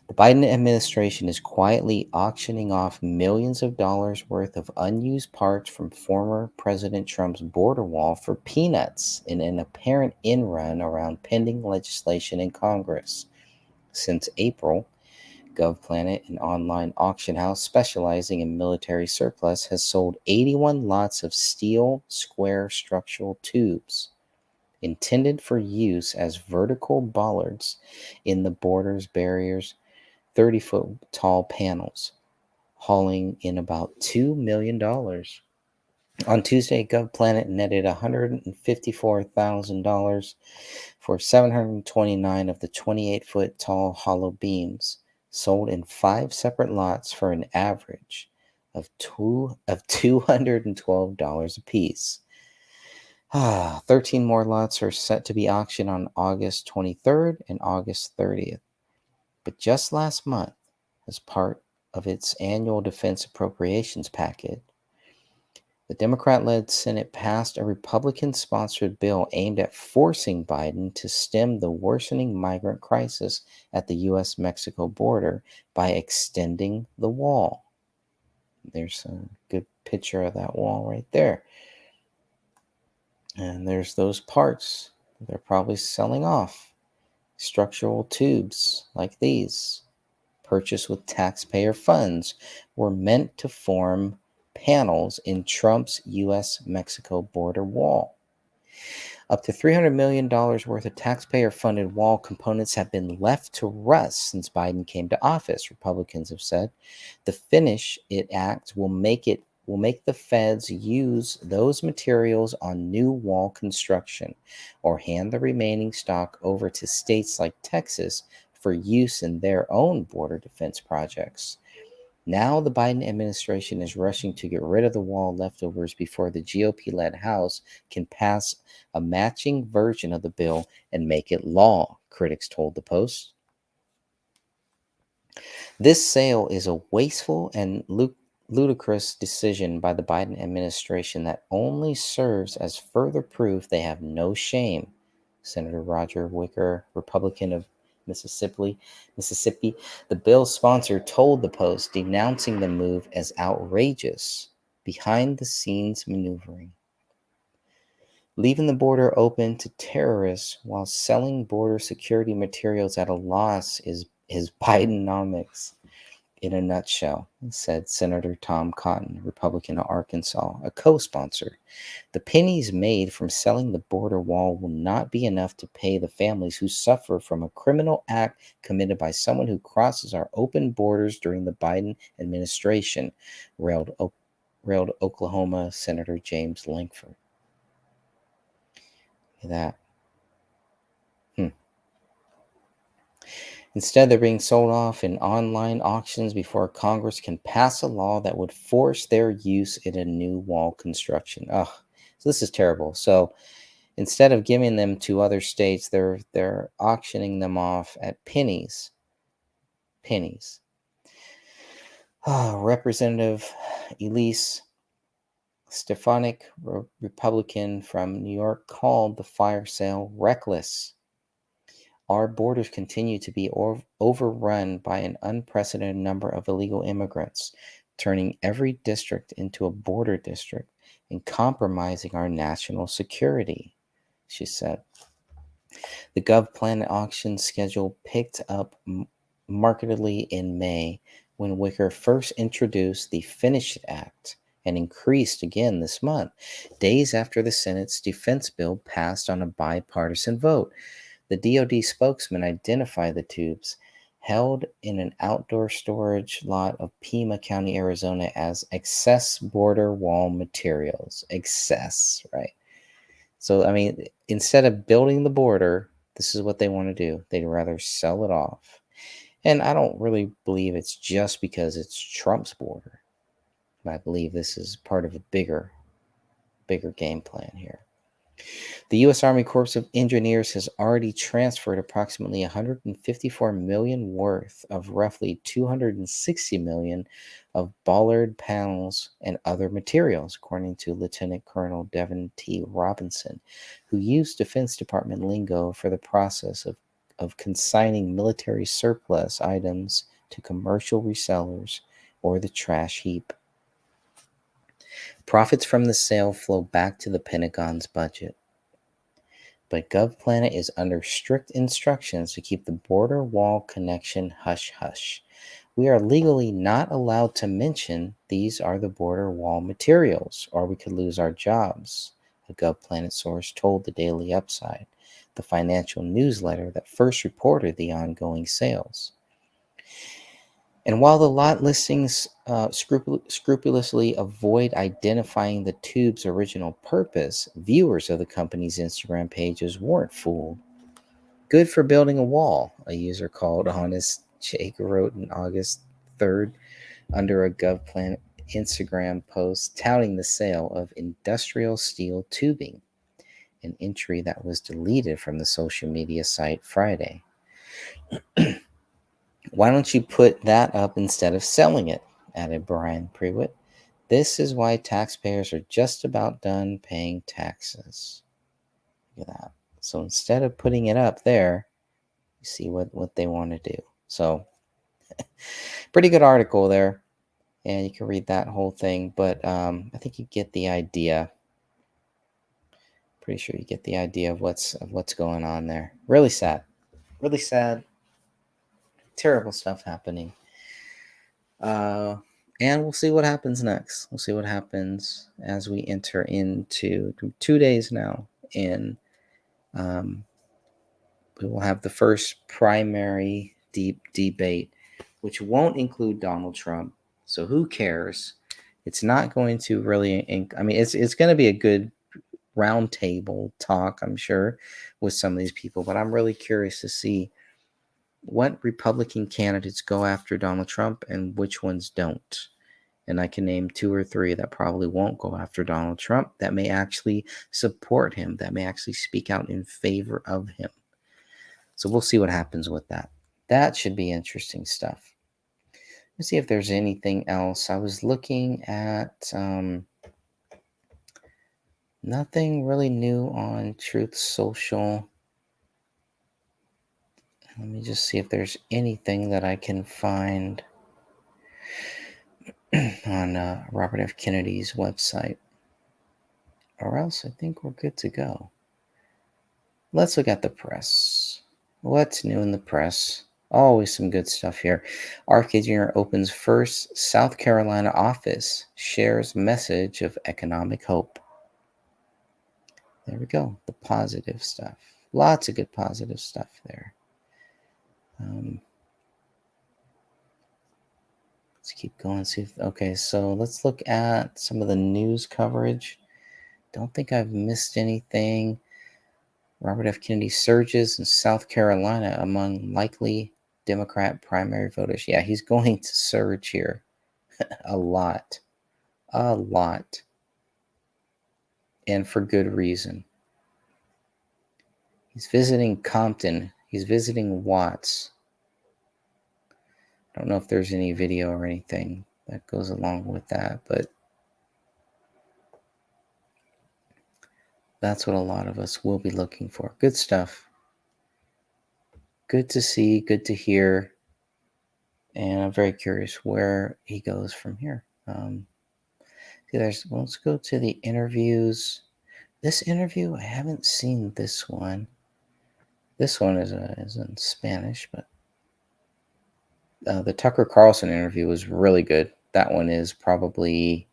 The Biden administration is quietly auctioning off millions of dollars worth of unused parts from former President Trump's border wall for peanuts in an apparent in-run around pending legislation in Congress. Since April, GovPlanet, an online auction house specializing in military surplus, has sold 81 lots of steel square structural tubes. intended for use as vertical bollards in the borders barriers, 30-foot tall panels, hauling in about $2 million. On Tuesday, GovPlanet netted $154,000 for 729 of the 28-foot tall hollow beams, sold in 5 separate lots for an average of $212 apiece. 13 more lots are set to be auctioned on August 23rd and August 30th. But just last month, as part of its annual defense appropriations package, the Democrat-led Senate passed a Republican-sponsored bill aimed at forcing Biden to stem the worsening migrant crisis at the U.S.-Mexico border by extending the wall. There's a good picture of that wall right there. And there's those parts they're probably selling off. Structural tubes like these, purchased with taxpayer funds, were meant to form panels in Trump's U.S.-Mexico border wall. Up to $300 million worth of taxpayer-funded wall components have been left to rust since Biden came to office, Republicans have said. The Finish It Act will make the feds use those materials on new wall construction or hand the remaining stock over to states like Texas for use in their own border defense projects. Now the Biden administration is rushing to get rid of the wall leftovers before the GOP-led House can pass a matching version of the bill and make it law, critics told the Post. This sale is a wasteful and ludicrous decision by the Biden administration that only serves as further proof they have no shame, Senator Roger Wicker, Republican of Mississippi, the bill's sponsor, told the Post, denouncing the move as outrageous, behind-the-scenes maneuvering. Leaving the border open to terrorists while selling border security materials at a loss is Bidenomics in a nutshell, said Senator Tom Cotton, Republican of Arkansas, a co-sponsor. The pennies made from selling the border wall will not be enough to pay the families who suffer from a criminal act committed by someone who crosses our open borders during the Biden administration, railed Oklahoma Senator James Lankford. Look at that. Instead, they're being sold off in online auctions before Congress can pass a law that would force their use in a new wall construction. So this is terrible. So instead of giving them to other states, they're auctioning them off at pennies. Pennies. Representative Elise Stefanik, Republican from New York, called the fire sale reckless. Our borders continue to be overrun by an unprecedented number of illegal immigrants, turning every district into a border district and compromising our national security, she said. The GovPlanet auction schedule picked up markedly in May when Wicker first introduced the Finish It Act and increased again this month, days after the Senate's defense bill passed on a bipartisan vote. The DoD spokesman identified the tubes held in an outdoor storage lot of Pima County, Arizona as excess border wall materials. Excess, right? So, I mean, instead of building the border, this is what they want to do. They'd rather sell it off. And I don't really believe it's just because it's Trump's border. I believe this is part of a bigger game plan here. The U.S. Army Corps of Engineers has already transferred approximately $154 million worth of roughly $260 million of bollard panels and other materials, according to Lieutenant Colonel Devin T. Robinson, who used Defense Department lingo for the process of consigning military surplus items to commercial resellers or the trash heap. Profits from the sale flow back to the Pentagon's budget. But GovPlanet is under strict instructions to keep the border wall connection hush-hush. We are legally not allowed to mention these are the border wall materials, or we could lose our jobs, a GovPlanet source told the Daily Upside, the financial newsletter that first reported the ongoing sales. And while the lot listings scrupulously avoid identifying the tube's original purpose, viewers of the company's Instagram pages weren't fooled. Good for building a wall, a user called Honest Jake wrote on August 3rd under a GovPlanet Instagram post touting the sale of industrial steel tubing, an entry that was deleted from the social media site Friday. Why don't you put that up instead of selling it? Added Brian Prewitt. This is why taxpayers are just about done paying taxes. Look at that. So instead of putting it up there, you see what they want to do. So pretty good article there. And you can read that whole thing. But I think you get the idea. Pretty sure you get the idea of what's going on there. Really sad. Really sad. Terrible stuff happening. And we'll see what happens next. We'll see what happens as we enter into 2 days now. We will have the first primary debate, which won't include Donald Trump. So who cares? It's not going to really. It's going to be a good roundtable talk, I'm sure, with some of these people. But I'm really curious to see what Republican candidates go after Donald Trump and which ones don't. And I can name 2 or 3 that probably won't go after Donald Trump, that may actually support him, that may actually speak out in favor of him. So we'll see what happens with that. That should be interesting stuff. Let's see if there's anything else. I was looking at nothing really new on Truth Social. Let me just see if there's anything that I can find on Robert F. Kennedy's website. Or else I think we're good to go. Let's look at the press. What's new in the press? Always some good stuff here. RFK Jr. opens first South Carolina office, shares message of economic hope. There we go. The positive stuff. Lots of good positive stuff there. Let's keep going. Okay, so let's look at some of the news coverage. Don't think I've missed anything. Robert F. Kennedy surges in South Carolina among likely Democrat primary voters. Yeah, he's going to surge here a lot. And for good reason. He's visiting Compton. He's visiting Watts. I don't know if there's any video or anything that goes along with that, but that's what a lot of us will be looking for. Good stuff. Good to see, good to hear. And I'm very curious where he goes from here. Let's go to the interviews. This interview, I haven't seen this one. This one is in Spanish, but the Tucker Carlson interview was really good. That one is probably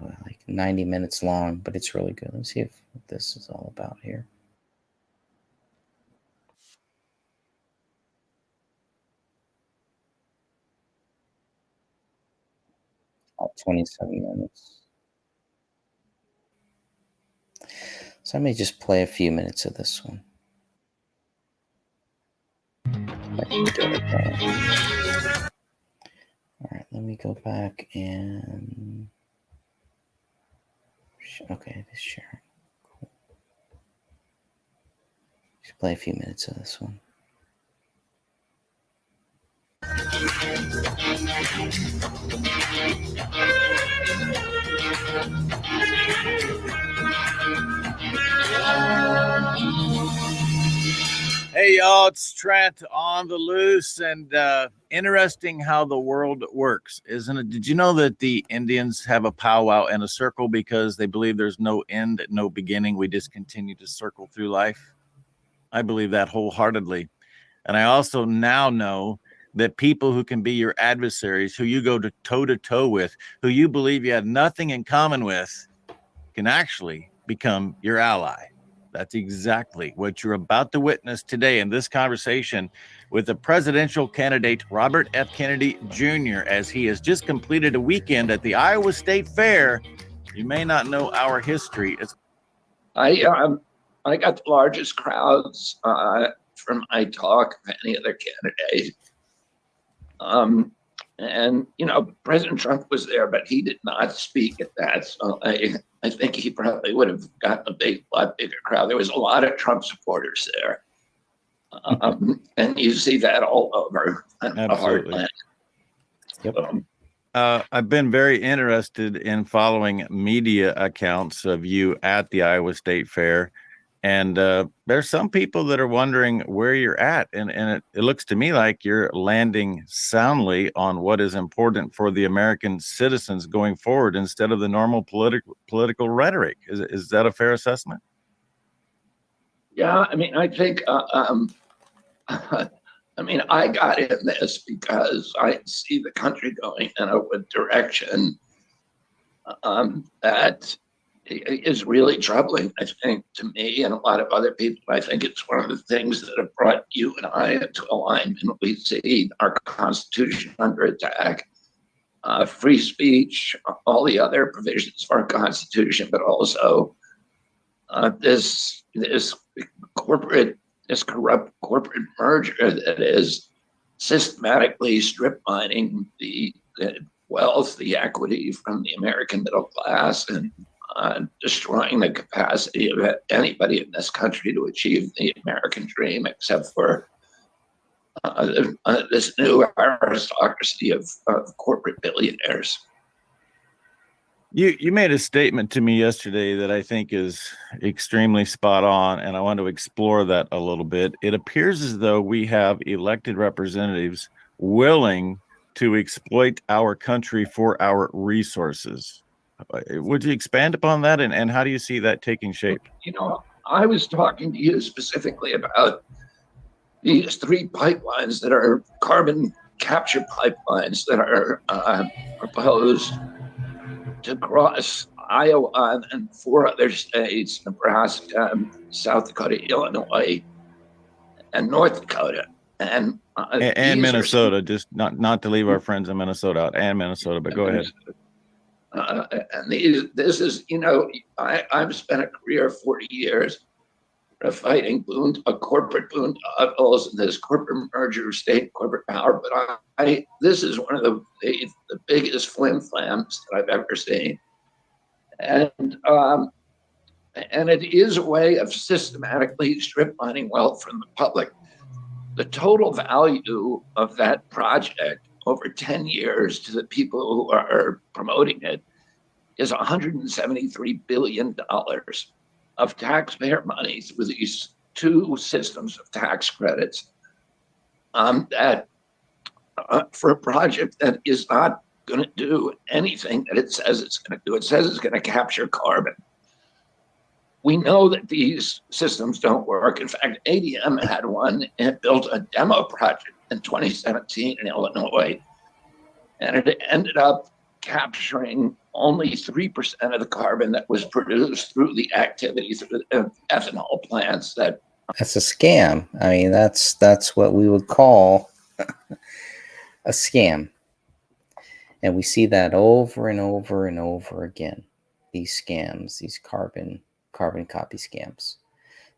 like 90 minutes long, but it's really good. Let's see what this is all about here. Oh, 27 minutes. So I may just play a few minutes of this one. All right, let me go back and okay, it is sharing. Cool. Just play a few minutes of this one. Hey, y'all, it's Trent on the loose, and interesting how the world works, isn't it? Did you know that the Indians have a powwow and a circle because they believe there's no end, no beginning? We just continue to circle through life. I believe that wholeheartedly. And I also now know that people who can be your adversaries, who you go to toe with, who you believe you have nothing in common with, can actually become your ally. That's exactly what you're about to witness today in this conversation with the presidential candidate, Robert F. Kennedy Jr., as he has just completed a weekend at the Iowa State Fair. You may not know our history. I got the largest crowds from my talk of any other candidate. And, you know, President Trump was there, but he did not speak at that. So I think he probably would have gotten a lot bigger crowd. There was a lot of Trump supporters there. And you see that all over the heartland. I've been very interested in following media accounts of you at the Iowa State Fair. And there's some people that are wondering where you're at. And it looks to me like you're landing soundly on what is important for the American citizens going forward instead of the normal political rhetoric. Is that a fair assessment? Yeah, I mean, I think, I mean, I got in this because I see the country going in a direction that is really troubling, I think, to me and a lot of other people. I think it's one of the things that have brought you and I into alignment. We see our Constitution under attack, free speech, all the other provisions of our Constitution, but also this corrupt corporate merger that is systematically strip mining the wealth, the equity from the American middle class, and destroying the capacity of anybody in this country to achieve the American dream, except for this new aristocracy of corporate billionaires. You made a statement to me yesterday that I think is extremely spot on, and I want to explore that a little bit. It appears as though we have elected representatives willing to exploit our country for our resources. Would you expand upon that, and how do you see that taking shape? You know, I was talking to you specifically about these 3 pipelines that are carbon capture pipelines that are proposed to cross Iowa and 4 other states, Nebraska, South Dakota, Illinois, and North Dakota. And Minnesota, just not to leave our friends in Minnesota out, and Minnesota, but go ahead. And this is, you know, I've spent a career of 40 years fighting corporate boondoggles and this corporate merger of state and corporate power. But this is one of the biggest flim-flams that I've ever seen. And it is a way of systematically strip mining wealth from the public. The total value of that project over 10 years to the people who are promoting it is $173 billion of taxpayer money through these 2 systems of tax credits that for a project that is not going to do anything that it says it's going to do. It says it's going to capture carbon. We know that these systems don't work. In fact, ADM had one and built a demo project in 2017 in Illinois, and it ended up capturing only 3% of the carbon that was produced through the activity through the ethanol plants. That's a scam. I mean, that's what we would call a scam. And we see that over and over and over again. These scams, these carbon copy scams.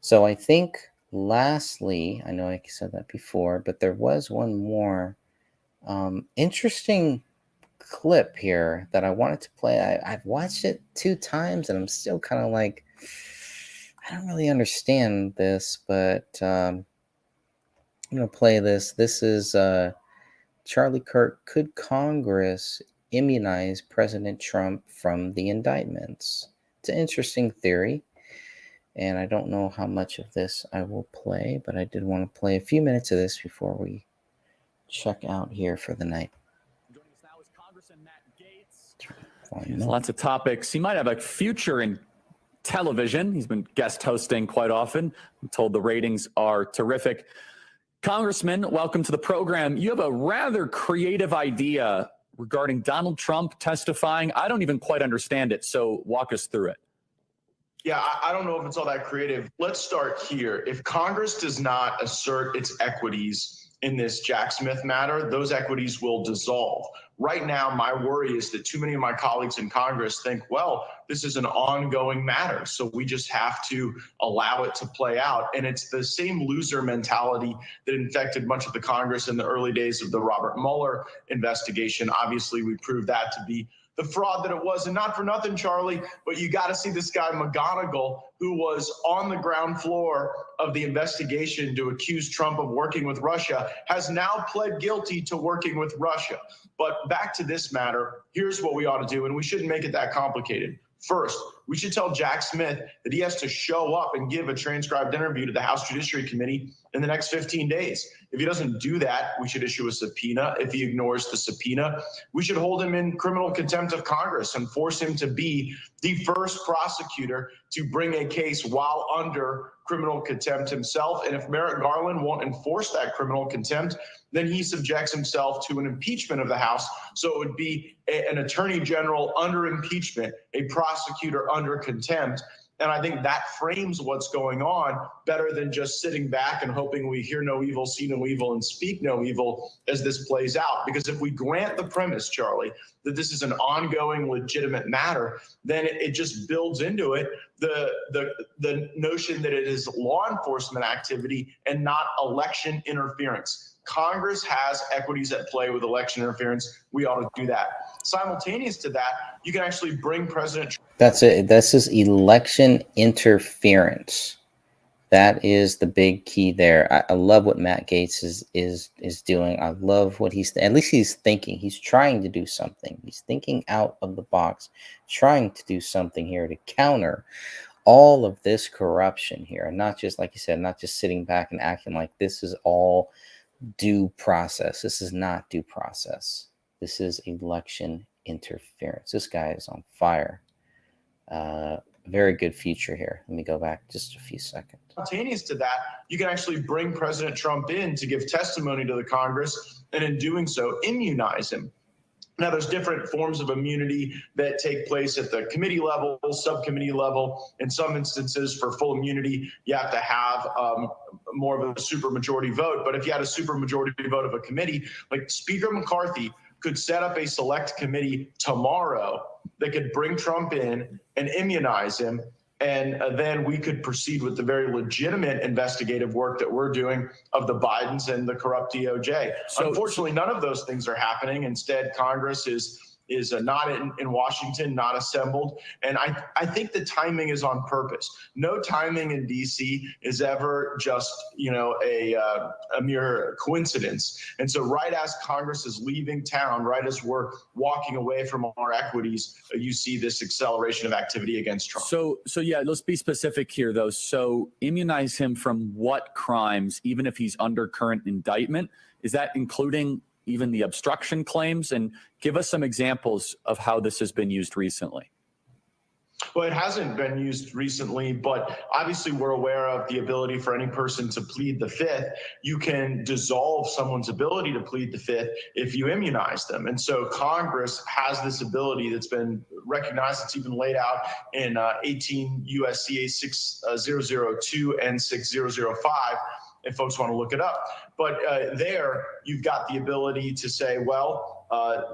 So I think lastly, I know I said that before, but there was one more interesting clip here that I wanted to play. I've watched it 2 times and I'm still kind of like, I don't really understand this, but I'm going to play this. This is Charlie Kirk. Could Congress immunize President Trump from the indictments? It's an interesting theory, and I don't know how much of this I will play, but I did want to play a few minutes of this before we check out here for the night. Lots of topics. He might have a future in television. He's been guest hosting quite often. I'm told the ratings are terrific. Congressman, welcome to the program. You have a rather creative idea regarding Donald Trump testifying. I don't even quite understand it, so walk us through it. Yeah, I don't know if it's all that creative. Let's start here. If Congress does not assert its equities in this Jack Smith matter, those equities will dissolve. Right now, my worry is that too many of my colleagues in Congress think, well, this is an ongoing matter, so we just have to allow it to play out. And it's the same loser mentality that infected much of the Congress in the early days of the Robert Mueller investigation. Obviously, we proved that to be the fraud that it was. And not for nothing, Charlie, but you got to see this guy McGonigal, who was on the ground floor of the investigation to accuse Trump of working with Russia, has now pled guilty to working with Russia. But back to this matter, here's what we ought to do, and we shouldn't make it that complicated. First, we should tell Jack Smith that he has to show up and give a transcribed interview to the House Judiciary Committee in the next 15 days. If he doesn't do that, we should issue a subpoena. If he ignores the subpoena, we should hold him in criminal contempt of Congress and force him to be the first prosecutor to bring a case while under criminal contempt himself. And if Merrick Garland won't enforce that criminal contempt, then he subjects himself to an impeachment of the House. So it would be an attorney general under impeachment, a prosecutor under contempt. And I think that frames what's going on better than just sitting back and hoping we hear no evil, see no evil, and speak no evil as this plays out. Because if we grant the premise, Charlie, that this is an ongoing legitimate matter, then it just builds into it the notion that it is law enforcement activity and not election interference. Congress has equities at play with election interference. We ought to do that. Simultaneous to that, you can actually bring President Trump. That's it. This is election interference. That is the big key there. I love what Matt Gaetz is doing. I love what at least he's thinking. He's trying to do something. He's thinking out of the box, trying to do something here to counter all of this corruption here. And not just, like you said, not just sitting back and acting like this is all due process. This is not due process. This is election interference. This guy is on fire. Very good future here. Let me go back just a few seconds. Simultaneous to that, you can actually bring President Trump in to give testimony to the Congress, and in doing so, immunize him. Now, there's different forms of immunity that take place at the committee level, subcommittee level. In some instances, for full immunity, you have to have more of a supermajority vote. But if you had a supermajority vote of a committee, like Speaker McCarthy could set up a select committee tomorrow that could bring Trump in and immunize him. And then we could proceed with the very legitimate investigative work that we're doing of the Bidens and the corrupt DOJ. So, unfortunately, none of those things are happening. Instead, Congress is not in Washington, not assembled. And I think the timing is on purpose. No timing in D.C. is ever just, a mere coincidence. And so right as Congress is leaving town, right as we're walking away from our equities, you see this acceleration of activity against Trump. So yeah, let's be specific here, though. So immunize him from what crimes, even if he's under current indictment? Is that including even the obstruction claims? And give us some examples of how this has been used recently. Well, it hasn't been used recently, but obviously we're aware of the ability for any person to plead the fifth. You can dissolve someone's ability to plead the fifth if you immunize them. And so Congress has this ability that's been recognized. It's even laid out in 18 U.S.C.A. 6002 and 6005. If folks want to look it up. But there, you've got the ability to say, well,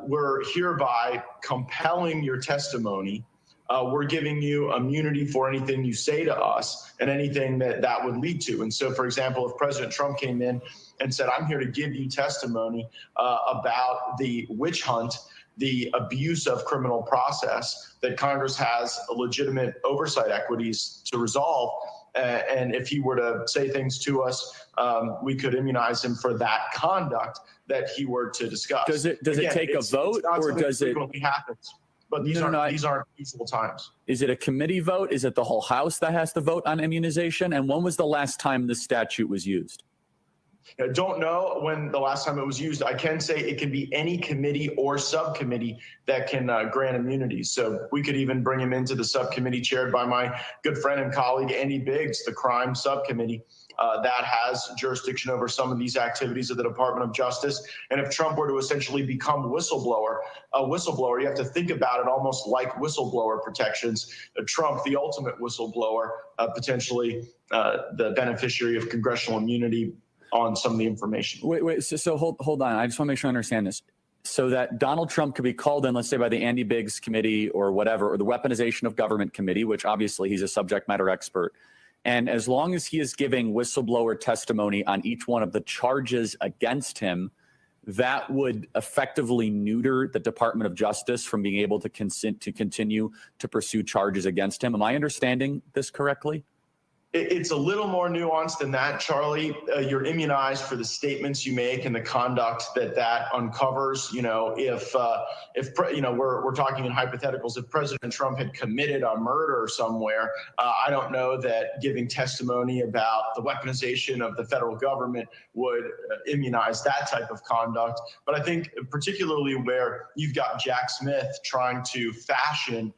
we're hereby compelling your testimony. We're giving you immunity for anything you say to us and anything that would lead to. And so, for example, if President Trump came in and said, I'm here to give you testimony about the witch hunt, the abuse of criminal process, that Congress has legitimate oversight equities to resolve. And if he were to say things to us, we could immunize him for that conduct that he were to discuss. Does it take a vote, or does it frequently happens? But these aren't usual times. Is it a committee vote? Is it the whole House that has to vote on immunization? And when was the last time this statute was used? I don't know when the last time it was used. I can say it can be any committee or subcommittee that can grant immunity. So we could even bring him into the subcommittee chaired by my good friend and colleague, Andy Biggs, the crime subcommittee that has jurisdiction over some of these activities of the Department of Justice. And if Trump were to essentially become a whistleblower, you have to think about it almost like whistleblower protections. Trump, the ultimate whistleblower, potentially the beneficiary of congressional immunity on some of the information. Wait. So hold on. I just want to make sure I understand this. So that Donald Trump could be called in, let's say by the Andy Biggs committee or whatever, or the Weaponization of Government committee, which obviously he's a subject matter expert. And as long as he is giving whistleblower testimony on each one of the charges against him, that would effectively neuter the Department of Justice from being able to continue to pursue charges against him. Am I understanding this correctly? It's a little more nuanced than that, Charlie. You're immunized for the statements you make and the conduct that uncovers. You know, if we're talking in hypotheticals, if President Trump had committed a murder somewhere, I don't know that giving testimony about the weaponization of the federal government would immunize that type of conduct. But I think particularly where you've got Jack Smith trying to fashion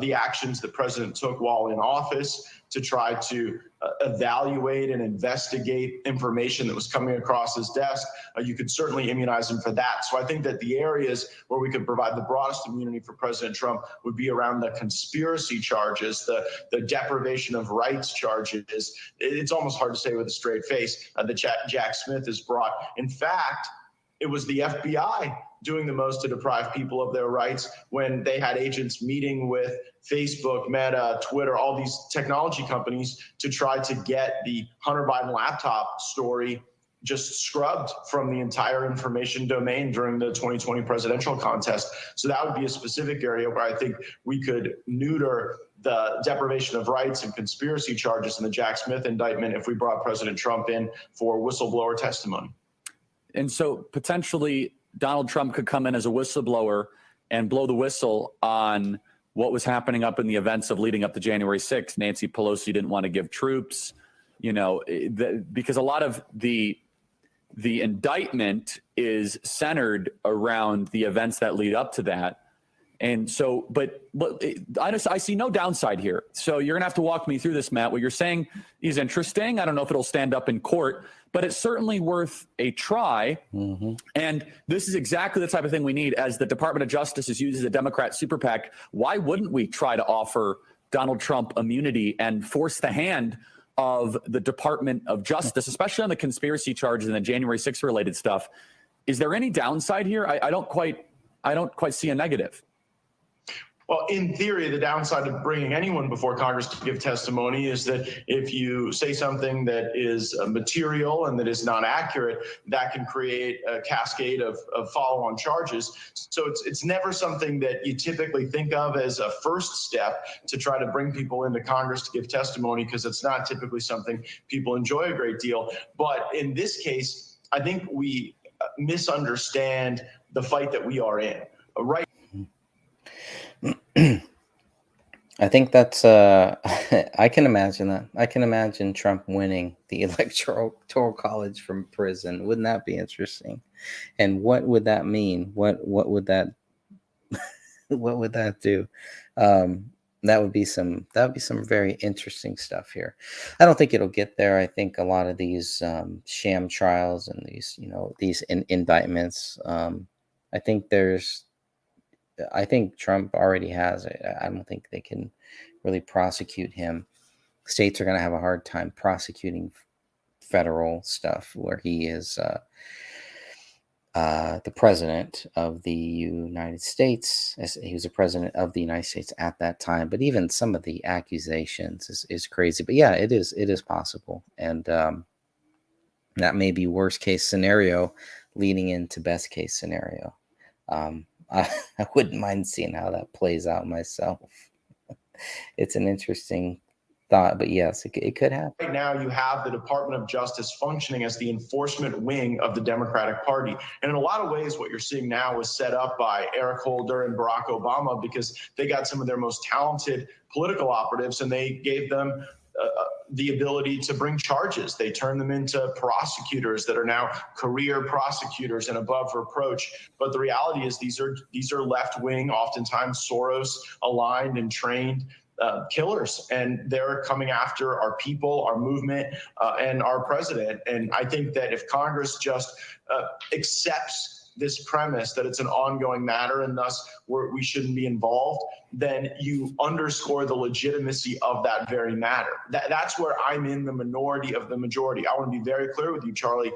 the actions the president took while in office to try to evaluate and investigate information that was coming across his desk, you could certainly immunize him for that. So I think that the areas where we could provide the broadest immunity for President Trump would be around the conspiracy charges, the deprivation of rights charges. It's almost hard to say with a straight face that Jack Smith has brought. In fact, it was the FBI doing the most to deprive people of their rights when they had agents meeting with Facebook, Meta, Twitter, all these technology companies to try to get the Hunter Biden laptop story just scrubbed from the entire information domain during the 2020 presidential contest. So that would be a specific area where I think we could neuter the deprivation of rights and conspiracy charges in the Jack Smith indictment if we brought President Trump in for whistleblower testimony. And so potentially Donald Trump could come in as a whistleblower and blow the whistle on what was happening up in the events of leading up to January 6th. Nancy Pelosi didn't want to give troops, because a lot of the indictment is centered around the events that lead up to that. And so, but I see no downside here. So you're going to have to walk me through this, Matt. What you're saying is interesting. I don't know if it'll stand up in court, but it's certainly worth a try. Mm-hmm. And this is exactly the type of thing we need. As the Department of Justice is used as a Democrat super PAC, why wouldn't we try to offer Donald Trump immunity and force the hand of the Department of Justice, especially on the conspiracy charges and the January 6th related stuff? Is there any downside here? I don't quite see a negative. Well, in theory, the downside of bringing anyone before Congress to give testimony is that if you say something that is material and that is not accurate, that can create a cascade of follow-on charges. So it's never something that you typically think of as a first step to try to bring people into Congress to give testimony, because it's not typically something people enjoy a great deal. But in this case, I think we misunderstand the fight that we are in. Right. I think that's I can imagine that. I can imagine Trump winning the electoral college from prison. Wouldn't that be interesting? And what would that mean? What would that what would that do? That would be some very interesting stuff here. I don't think it'll get there. I think a lot of these sham trials and these indictments, I think Trump already has it. I don't think they can really prosecute him. States are going to have a hard time prosecuting federal stuff where he is the president of the United States. He was the president of the United States at that time. But even some of the accusations is crazy. But yeah, it is possible. And that may be worst case scenario leading into best case scenario. I wouldn't mind seeing how that plays out myself. It's an interesting thought, but yes, it could happen. Right now, you have the Department of Justice functioning as the enforcement wing of the Democratic Party. And in a lot of ways, what you're seeing now was set up by Eric Holder and Barack Obama, because they got some of their most talented political operatives and they gave them the ability to bring charges. They turn them into prosecutors that are now career prosecutors and above reproach. But the reality is these are left-wing, oftentimes Soros-aligned and trained killers, and they're coming after our people, our movement, and our president. And I think that if Congress just accepts this premise that it's an ongoing matter and thus we shouldn't be involved, then you underscore the legitimacy of that very matter. That's where I'm in the minority of the majority. I want to be very clear with you, Charlie.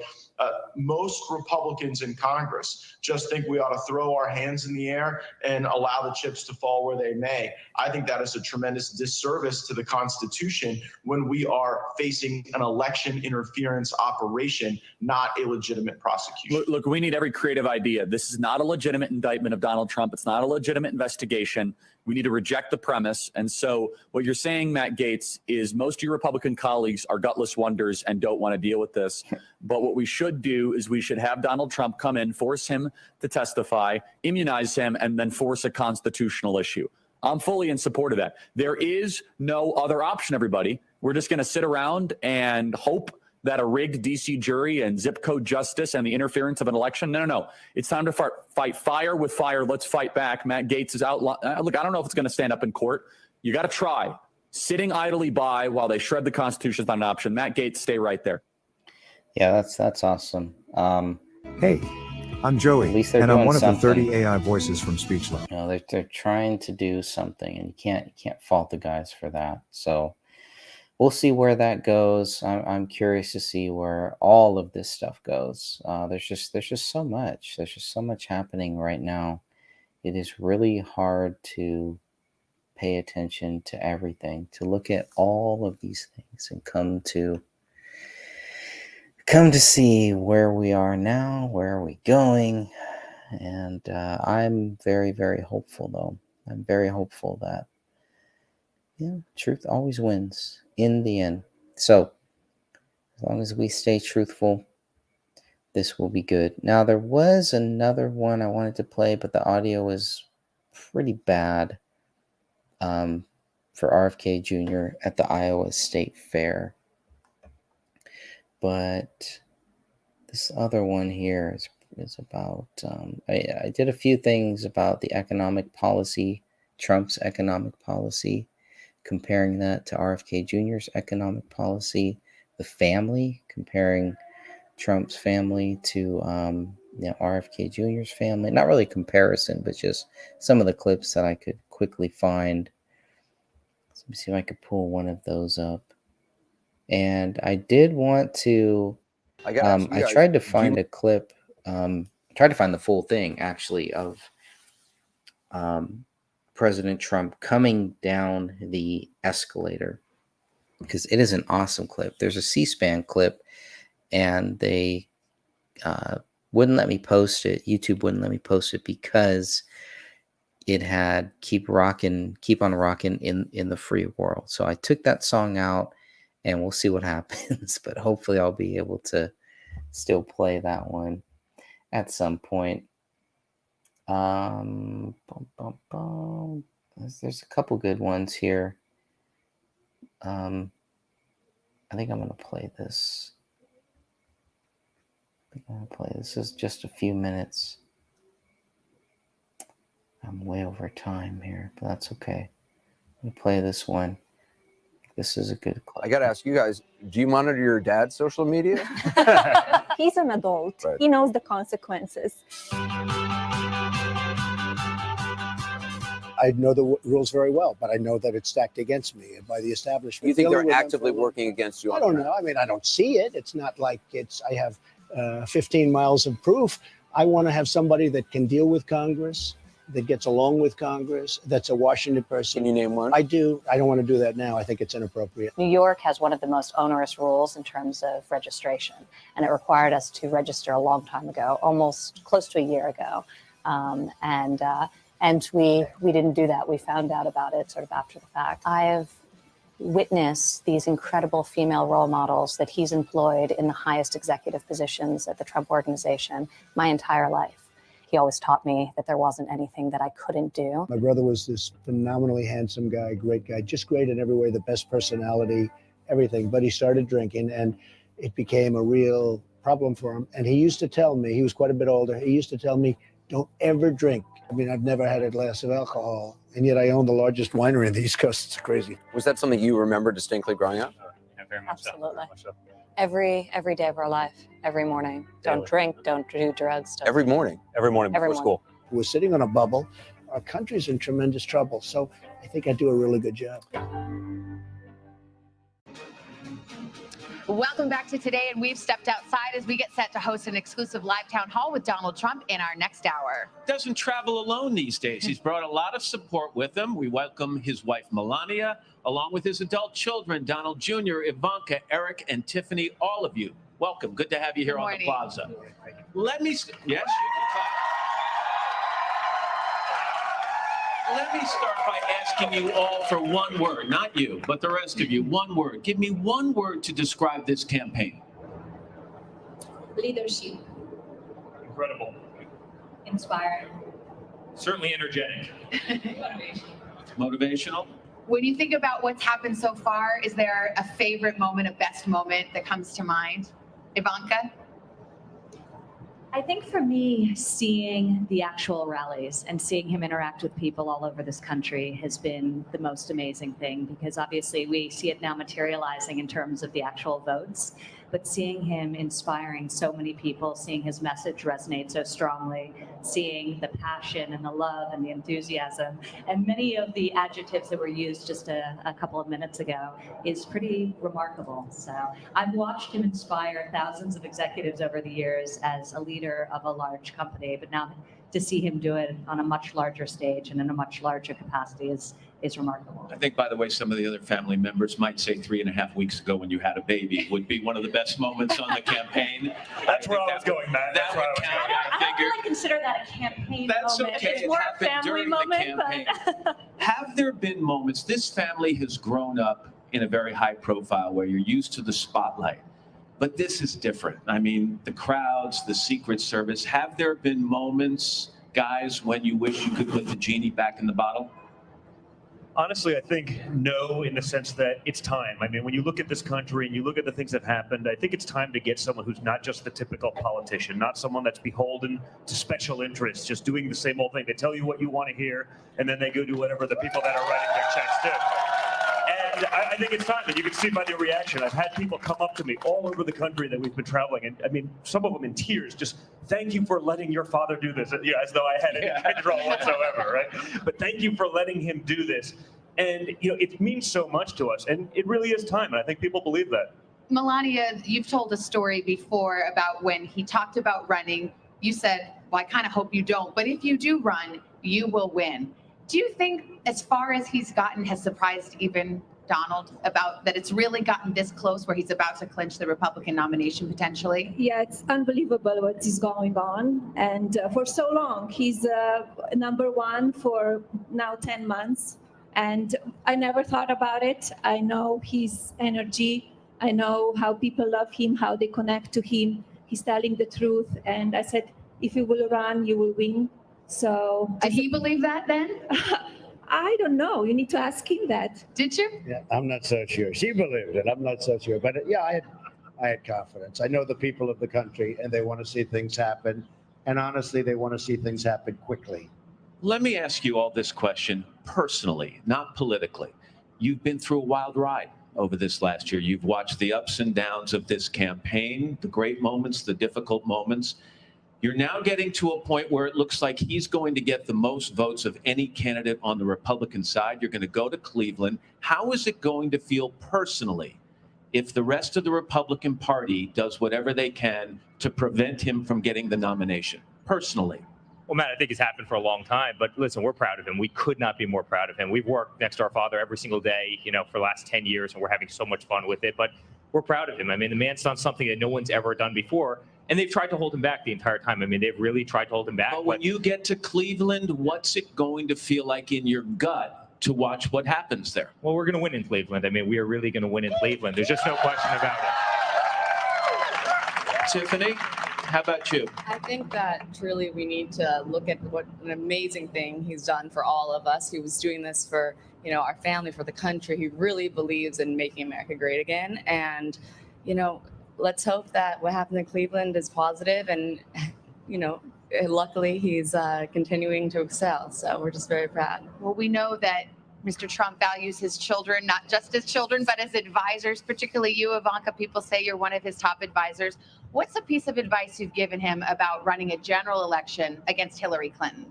Most Republicans in Congress just think we ought to throw our hands in the air and allow the chips to fall where they may. I think that is a tremendous disservice to the Constitution when we are facing an election interference operation, not a legitimate prosecution. Look, we need every creative idea. This is not a legitimate indictment of Donald Trump. It's not a legitimate investigation. We need to reject the premise. And so what you're saying, Matt Gaetz, is most of your Republican colleagues are gutless wonders and don't want to deal with this. But what we should do is we should have Donald Trump come in, force him to testify, immunize him, and then force a constitutional issue. I'm fully in support of that. There is no other option, everybody. We're just going to sit around and hope that a rigged DC jury and zip code justice and the interference of an election. No. It's time to fight fire with fire. Let's fight back. Matt Gaetz is out. Look, I don't know if it's going to stand up in court. You got to try. Sitting idly by while they shred the Constitution is not an option. Matt Gaetz, stay right there. Yeah, that's awesome. Hey, I'm Joey, at least they're and I'm doing one of the something. 30 AI voices from SpeechLab. You know, they're trying to do something, and you can't fault the guys for that. So we'll see where that goes. I'm curious to see where all of this stuff goes. There's just so much. There's just so much happening right now. It is really hard to pay attention to everything, to look at all of these things and come to see where we are now, where are we going. And I'm very, very hopeful, though. I'm very hopeful that truth always wins in the end. So as long as we stay truthful, this will be good. Now, there was another one I wanted to play, but the audio was pretty bad for RFK Jr. at the Iowa State Fair. But this other one here is about, I did a few things about the economic policy, Trump's economic policy, comparing that to RFK Jr.'s economic policy, the family, comparing Trump's family to RFK Jr.'s family. Not really comparison, but just some of the clips that I could quickly find. Let me see if I could pull one of those up. And I did want to, I tried to find a clip, tried to find the full thing, actually, of President Trump coming down the escalator, because it is an awesome clip. There's a C-SPAN clip, and they wouldn't let me post it. YouTube wouldn't let me post it because it had Keep on Rockin' in the Free World. So I took that song out, and we'll see what happens. But hopefully I'll be able to still play that one at some point. There's a couple good ones here. I think I'm going to play this. This is just a few minutes. I'm way over time here, but that's okay. I'm going to play this one. This is a good clip. I got to ask you guys, do you monitor your dad's social media? He's an adult. Right. He knows the consequences. I know the rules very well, but I know that it's stacked against me by the establishment. You think Dealing they're with them actively for a long working against you? I don't know. I mean, I don't see it. It's not like I have 15 miles of proof. I want to have somebody that can deal with Congress, that gets along with Congress, that's a Washington person. Can you name one? I do. I don't want to do that now. I think it's inappropriate. New York has one of the most onerous rules in terms of registration, and it required us to register a long time ago, almost close to a year ago. And we didn't do that. We found out about it sort of after the fact. I have witnessed these incredible female role models that he's employed in the highest executive positions at the Trump Organization my entire life. He always taught me that there wasn't anything that I couldn't do. My brother was this phenomenally handsome guy, great guy, just great in every way, the best personality, everything. But he started drinking, and it became a real problem for him. And he used to tell me, he was quite a bit older, he used to tell me, don't ever drink. I mean, I've never had a glass of alcohol, and yet I own the largest winery in the East Coast. It's crazy. Was that something you remember distinctly growing up? Absolutely. Every day of our life, every morning. Don't drink, don't do drugs. Don't Every morning? Every morning Every before morning. school. We're sitting on a bubble. Our country's in tremendous trouble. So I think I do a really good job. Welcome back to Today, and we've stepped outside as we get set to host an exclusive live town hall with Donald Trump in our next hour. Doesn't travel alone these days. He's brought a lot of support with him. We welcome his wife, Melania, along with his adult children, Donald Jr., Ivanka, Eric, and Tiffany, all of you. Welcome. Good to have you here on the plaza. Let me start by asking you all for one word, not you, but the rest of you, one word. Give me one word to describe this campaign. Leadership. Incredible. Inspiring. Certainly energetic. Motivational. When you think about what's happened so far, is there a favorite moment, a best moment that comes to mind? Ivanka? I think for me, seeing the actual rallies and seeing him interact with people all over this country has been the most amazing thing, because obviously we see it now materializing in terms of the actual votes, but seeing him inspiring so many people, seeing his message resonate so strongly, seeing the passion and the love and the enthusiasm and many of the adjectives that were used just a couple of minutes ago is pretty remarkable. So I've watched him inspire thousands of executives over the years as a leader of a large company, but now to see him do it on a much larger stage and in a much larger capacity is remarkable. I think, by the way, some of the other family members might say 3.5 weeks ago when you had a baby would be one of the best moments on the campaign. That's where I was going, Matt. That's where I was going. I don't really consider that a campaign That's moment. okay. It's It more a happened family during the moment. campaign. But Have there been moments, this family has grown up in a very high profile where you're used to the spotlight, but this is different. I mean, the crowds, the Secret Service, have there been moments, guys, when you wish you could put the genie back in the bottle? Honestly, I think no, in the sense that it's time. I mean, when you look at this country and you look at the things that happened, I think it's time to get someone who's not just the typical politician, not someone that's beholden to special interests, just doing the same old thing. They tell you what you want to hear, and then they go do whatever the people that are writing their checks do. And I think it's time, and you can see by the reaction. I've had people come up to me all over the country that we've been traveling, and I mean, some of them in tears, just thank you for letting your father do this, as though I had any control whatsoever, right? But thank you for letting him do this. And, it means so much to us, and it really is time, and I think people believe that. Melania, you've told a story before about when he talked about running. You said, well, I kind of hope you don't, but if you do run, you will win. Do you think, as far as he's gotten, has surprised even Donald about that it's really gotten this close where he's about to clinch the Republican nomination potentially? yeah, it's unbelievable what is going on. And for so long, he's number one for now 10 months. And I never thought about it. I know his energy. I know how people love him, how they connect to him. He's telling the truth. And I said, if you will run, you will win. So did he believe that then? I don't know. You need to ask him that. Did you? Yeah, I'm not so sure. She believed it. I'm not so sure. But yeah, I had confidence. I know the people of the country, and they want to see things happen. And honestly, they want to see things happen quickly. Let me ask you all this question personally, not politically. You've been through a wild ride over this last year. You've watched the ups and downs of this campaign, the great moments, the difficult moments. You're now getting to a point where it looks like he's going to get the most votes of any candidate on the Republican side. You're going to go to Cleveland. How is it going to feel personally if the rest of the Republican Party does whatever they can to prevent him from getting the nomination? Personally. Well, Matt, I think it's happened for a long time, but listen, we're proud of him. We could not be more proud of him. We've worked next to our father every single day, for the last 10 years, and we're having so much fun with it, but we're proud of him. I mean, the man's done something that no one's ever done before, and they've tried to hold him back the entire time. I mean, they've really tried to hold him back. But when you get to Cleveland, what's it going to feel like in your gut to watch what happens there? Well, we're going to win in Cleveland. I mean, we are really going to win in Cleveland. There's just no question about it. Tiffany, how about you? I think that truly we need to look at what an amazing thing he's done for all of us. He was doing this for our family, for the country. He really believes in making America great again. And, let's hope that what happened in Cleveland is positive and, luckily he's continuing to excel. So we're just very proud. Well, we know that Mr. Trump values his children, not just as children, but as advisors, particularly you, Ivanka. People say you're one of his top advisors. What's a piece of advice you've given him about running a general election against Hillary Clinton?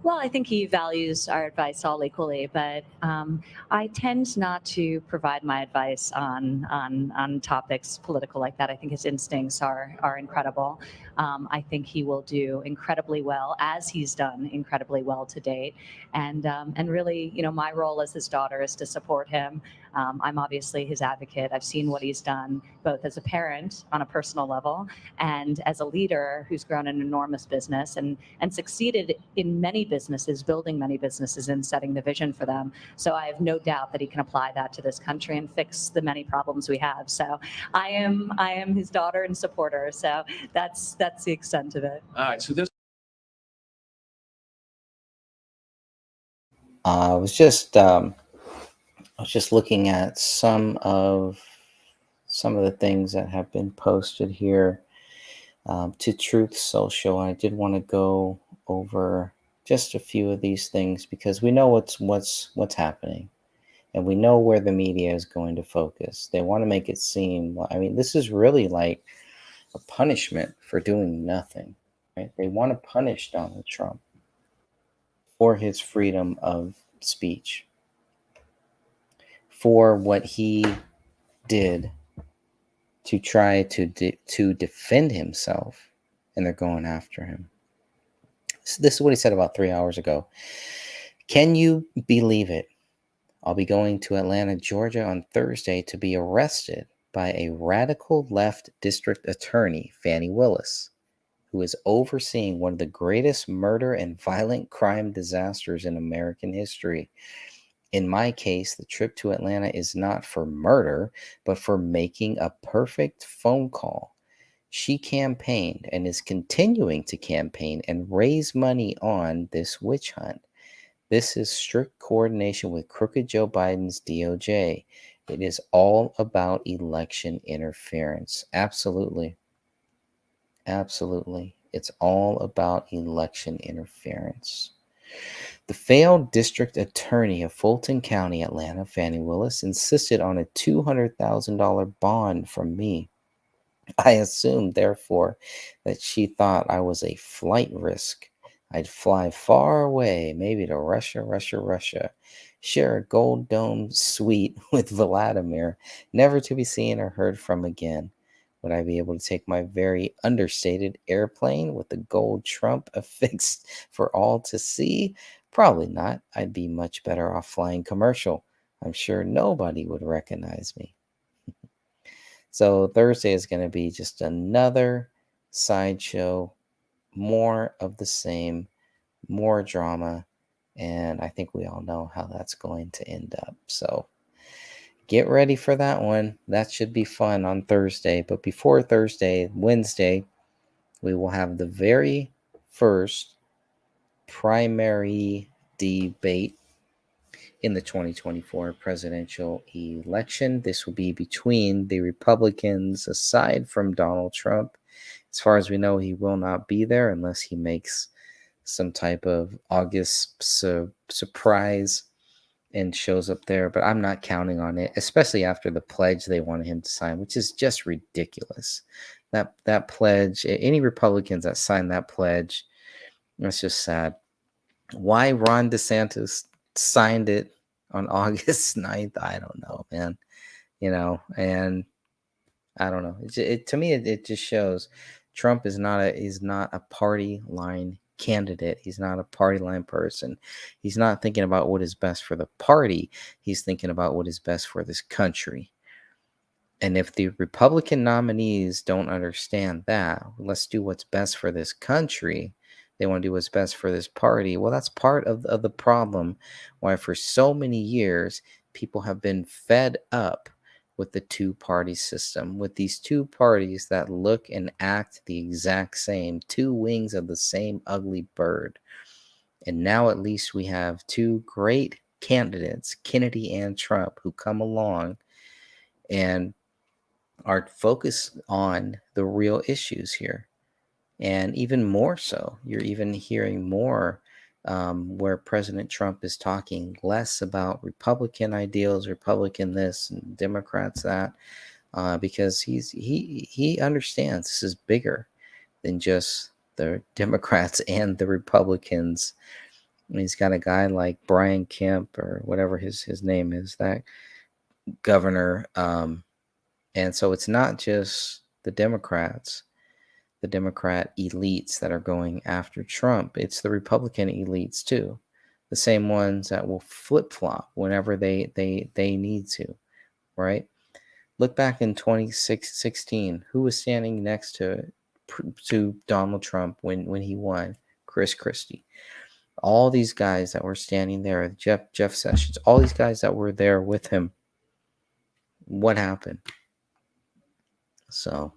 Well, I think he values our advice all equally, but I tend not to provide my advice on topics political like that. I think his instincts are incredible. I think he will do incredibly well, as he's done incredibly well to date. And really, my role as his daughter is to support him. I'm obviously his advocate. I've seen what he's done, both as a parent on a personal level and as a leader who's grown an enormous business and succeeded in many businesses, building many businesses and setting the vision for them. So I have no doubt that he can apply that to this country and fix the many problems we have. So I am his daughter and supporter. So that's the extent of it. All right. So this. I was just looking at some of the things that have been posted here to Truth Social. I did want to go over just a few of these things because we know what's happening, and we know where the media is going to focus. They want to make it seem, I mean, this is really like a punishment for doing nothing, right? They want to punish Donald Trump for his freedom of speech, for what he did to try to defend himself, and they're going after him. So this is what he said about 3 hours ago. Can you believe it? I'll be going to Atlanta, Georgia on Thursday to be arrested by a radical left district attorney, Fani Willis, who is overseeing one of the greatest murder and violent crime disasters in American history. In my case, the trip to Atlanta is not for murder, but for making a perfect phone call. She campaigned and is continuing to campaign and raise money on this witch hunt. This is strict coordination with crooked Joe Biden's DOJ. It is all about election interference. Absolutely. Absolutely. It's all about election interference. The failed district attorney of Fulton County, Atlanta, Fani Willis, insisted on a $200,000 bond from me. I assumed, therefore, that she thought I was a flight risk. I'd fly far away, maybe to Russia, share a gold dome suite with Vladimir, never to be seen or heard from again. Would I be able to take my very understated airplane with the gold Trump affixed for all to see? Probably not. I'd be much better off flying commercial. I'm sure nobody would recognize me. So Thursday is going to be just another sideshow, more of the same, more drama, and I think we all know how that's going to end up. So get ready for that one. That should be fun on Thursday. But before Thursday, Wednesday, we will have the very first primary debate in the 2024 presidential election. This will be between the Republicans, aside from Donald Trump. As far as we know, he will not be there unless he makes some type of August surprise and shows up there. But I'm not counting on it, especially after the pledge they wanted him to sign, which is just ridiculous. That pledge, any Republicans that signed that pledge, it's just sad. Why Ron DeSantis signed it on August 9th, I don't know, man. And I don't know. To me, it just shows Trump is not a party line candidate. He's not a party line person. He's not thinking about what is best for the party. He's thinking about what is best for this country. And if the Republican nominees don't understand that, let's do what's best for this country. They want to do what's best for this party. Well, that's part of the problem why for so many years people have been fed up with the two-party system, with these two parties that look and act the exact same, two wings of the same ugly bird. And now at least we have two great candidates, Kennedy and Trump, who come along and are focused on the real issues here. And even more so, you're even hearing more where President Trump is talking less about Republican ideals, Republican this and Democrats that, because he understands this is bigger than just the Democrats and the Republicans. And he's got a guy like Brian Kemp or whatever his name is, that governor. And so it's not just the Democrats, the Democrat elites that are going after Trump. It's the Republican elites too, the same ones that will flip-flop whenever they need to, right? Look back in 2016, who was standing next to Donald Trump when he won? Chris Christie. All these guys that were standing there, Jeff Sessions, all these guys that were there with him. What happened? So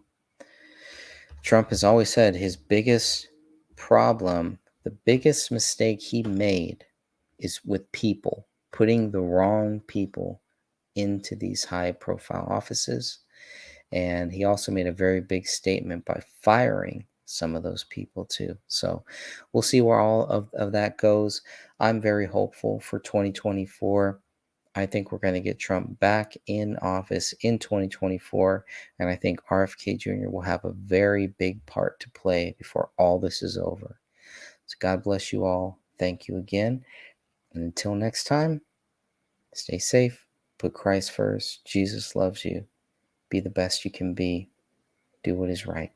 Trump has always said his biggest problem, the biggest mistake he made is with people, putting the wrong people into these high profile offices. And he also made a very big statement by firing some of those people too. So we'll see where all of that goes. I'm very hopeful for 2024. I think we're going to get Trump back in office in 2024. And I think RFK Jr. will have a very big part to play before all this is over. So God bless you all. Thank you again. And until next time, stay safe. Put Christ first. Jesus loves you. Be the best you can be. Do what is right.